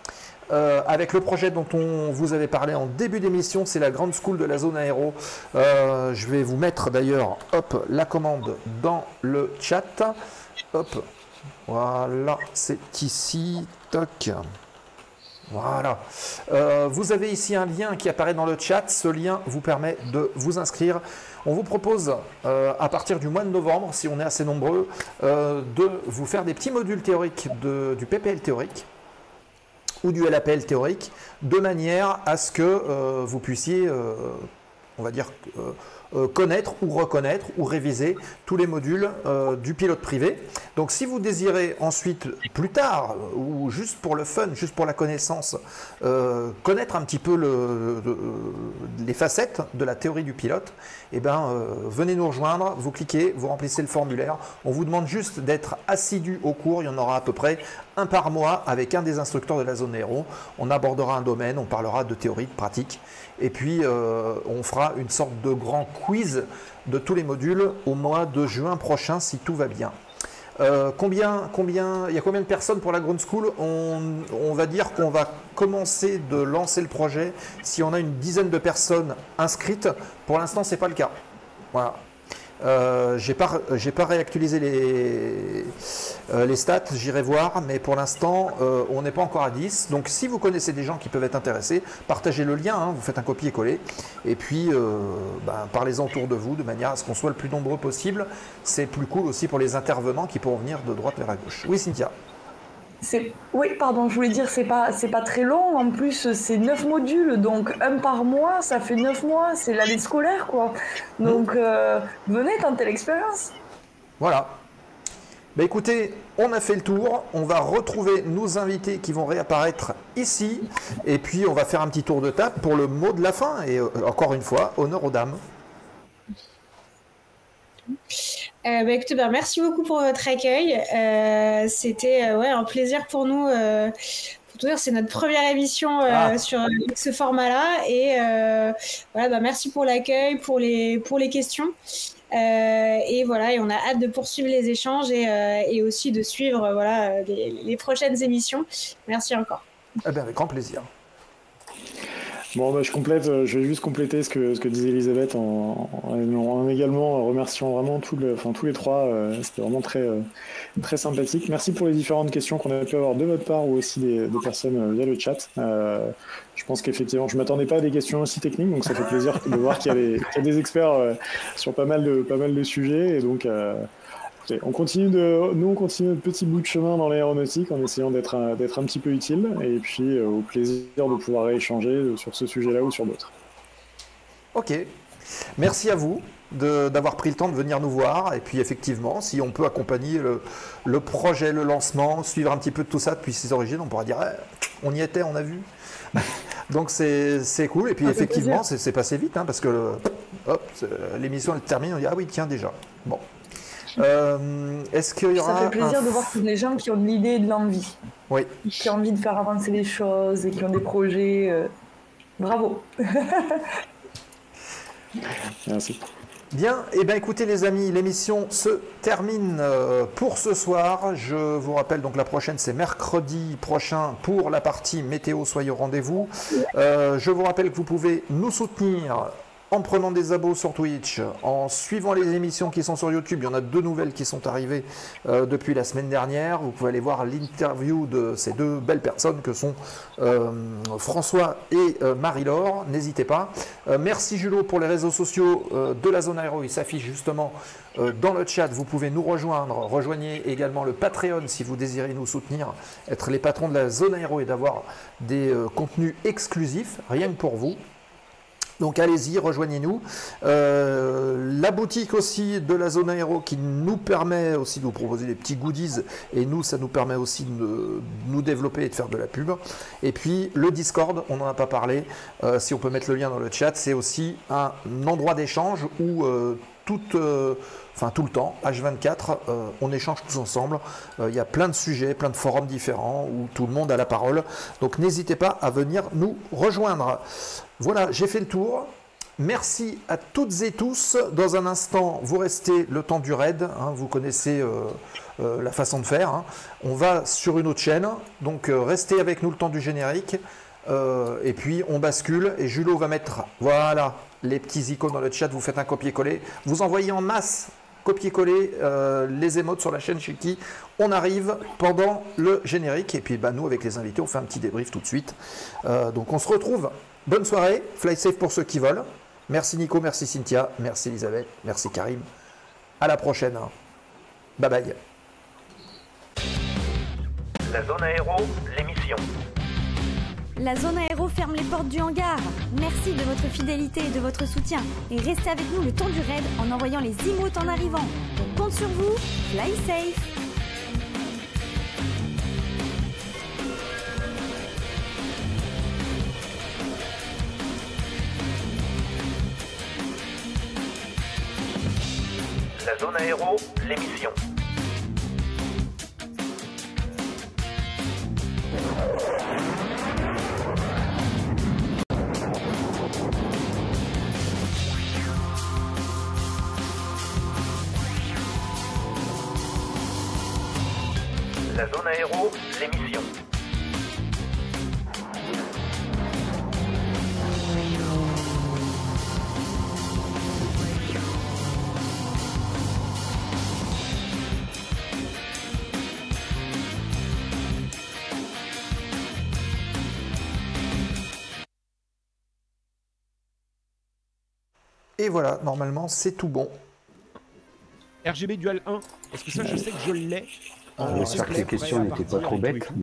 avec le projet dont on vous avait parlé en début d'émission, c'est la Grande School de la zone aéro. Je vais vous mettre d'ailleurs la commande dans le chat. Hop, voilà, c'est ici. Toc. Voilà. Vous avez ici un lien qui apparaît dans le chat. Ce lien vous permet de vous inscrire. On vous propose, à partir du mois de novembre, si on est assez nombreux, de vous faire des petits modules théoriques du PPL théorique ou du LAPL théorique, de manière à ce que vous puissiez, on va dire, connaître ou reconnaître ou réviser tous les modules du pilote privé. Donc si vous désirez ensuite, plus tard, ou juste pour le fun, juste pour la connaissance, connaître un petit peu les facettes de la théorie du pilote, eh ben, venez nous rejoindre, vous cliquez, vous remplissez le formulaire. On vous demande juste d'être assidu au cours, il y en aura à peu près un par mois avec un des instructeurs de la zone aéro. On abordera un domaine, on parlera de théorie, de pratique, et puis on fera une sorte de grand quiz de tous les modules au mois de juin prochain si tout va bien. Il y a combien de personnes pour la Ground School? On va dire qu'on va commencer de lancer le projet si on a une dizaine de personnes inscrites. Pour l'instant, c'est pas le cas. Voilà. J'ai pas réactualisé les stats, j'irai voir, mais pour l'instant, on n'est pas encore à 10. Donc, si vous connaissez des gens qui peuvent être intéressés, partagez le lien, hein, vous faites un copier-coller, et puis parlez-en autour de vous, de manière à ce qu'on soit le plus nombreux possible. C'est plus cool aussi pour les intervenants qui pourront venir de droite vers la gauche. Oui, Cynthia. Oui, pardon, je voulais dire, c'est pas très long, en plus c'est 9 modules, donc un par mois, ça fait 9 mois, c'est l'année scolaire, quoi. Donc, venez tenter l'expérience. Voilà. Bah écoutez, on a fait le tour, on va retrouver nos invités qui vont réapparaître ici, et puis on va faire un petit tour de table pour le mot de la fin, et encore une fois, honneur aux dames. Écoutez, merci beaucoup pour votre accueil. C'était un plaisir pour nous. Pour tout dire, c'est notre première émission sur ce format-là. Et merci pour l'accueil, pour les questions. Et voilà, et on a hâte de poursuivre les échanges et aussi de suivre les prochaines émissions. Merci encore. Avec grand plaisir. Bon, je vais juste compléter ce que disait Elisabeth en également remerciant vraiment tous les trois. C'était vraiment très, très sympathique. Merci pour les différentes questions qu'on a pu avoir de votre part ou aussi des personnes via le chat. Je pense qu'effectivement, je ne m'attendais pas à des questions aussi techniques, donc ça fait plaisir de voir qu'il y a des experts sur pas mal de sujets. Et donc, on continue notre petit bout de chemin dans l'aéronautique en essayant d'être un petit peu utile, et puis au plaisir de pouvoir échanger sur ce sujet-là ou sur d'autres. Ok, merci à vous. d'avoir pris le temps de venir nous voir. Et puis effectivement, si on peut accompagner le projet, le lancement, suivre un petit peu de tout ça depuis ses origines, on pourra dire on y était, on a vu. Donc c'est cool. Et puis effectivement, c'est passé vite, hein, parce que l'émission elle termine, on dit ah oui tiens déjà. Bon. Est-ce qu'il y aura ça fait plaisir de voir tous les gens qui ont de l'idée et de l'envie. Oui. Qui ont envie de faire avancer les choses et qui ont des projets. Bravo. Merci. Bien, et bien écoutez les amis, l'émission se termine pour ce soir. Je vous rappelle donc la prochaine c'est mercredi prochain pour la partie météo, soyez au rendez-vous. Je vous rappelle que vous pouvez nous soutenir en prenant des abos sur Twitch, en suivant les émissions qui sont sur YouTube. Il y en a 2 nouvelles qui sont arrivées depuis la semaine dernière. Vous pouvez aller voir l'interview de ces 2 belles personnes que sont François et Marie-Laure. N'hésitez pas. Merci Julot pour les réseaux sociaux de la Zone Aéro. Il s'affiche justement dans le chat. Vous pouvez nous rejoindre. Rejoignez également le Patreon si vous désirez nous soutenir, être les patrons de la Zone Aéro et d'avoir des contenus exclusifs, rien que pour vous. Donc allez-y, rejoignez-nous. La boutique aussi de la Zone Aéro qui nous permet aussi de vous proposer des petits goodies et nous, ça nous permet aussi de nous développer et de faire de la pub. Et puis le Discord, on n'en a pas parlé, si on peut mettre le lien dans le chat, c'est aussi un endroit d'échange où tout le temps, H24, on échange tous ensemble. Il y a plein de sujets, plein de forums différents où tout le monde a la parole. Donc n'hésitez pas à venir nous rejoindre. Voilà, j'ai fait le tour. Merci à toutes et tous. Dans un instant, vous restez le temps du raid. Hein, vous connaissez la façon de faire. Hein. On va sur une autre chaîne. Donc restez avec nous le temps du générique. Et puis on bascule. Et Julot va mettre, voilà, les petits icônes dans le chat. Vous faites un copier-coller. Vous envoyez en masse copier-coller les émotes sur la chaîne chez qui on arrive pendant le générique. Et puis nous, avec les invités, on fait un petit débrief tout de suite. Donc on se retrouve. Bonne soirée, fly safe pour ceux qui volent. Merci Nico, merci Cynthia, merci Elisabeth, merci Karim. À la prochaine. Bye bye. La Zone Aéro, l'émission. La Zone Aéro ferme les portes du hangar. Merci de votre fidélité et de votre soutien. Et restez avec nous le temps du raid en envoyant les emotes en arrivant. On compte sur vous. Fly safe. La Zone Aéro, l'émission. La Zone Aéro, l'émission. Et voilà, normalement, c'est tout bon. RGB Dual 1, est-ce que ça, je sais que je l'ai. J'espère que les questions n'étaient pas trop bêtes.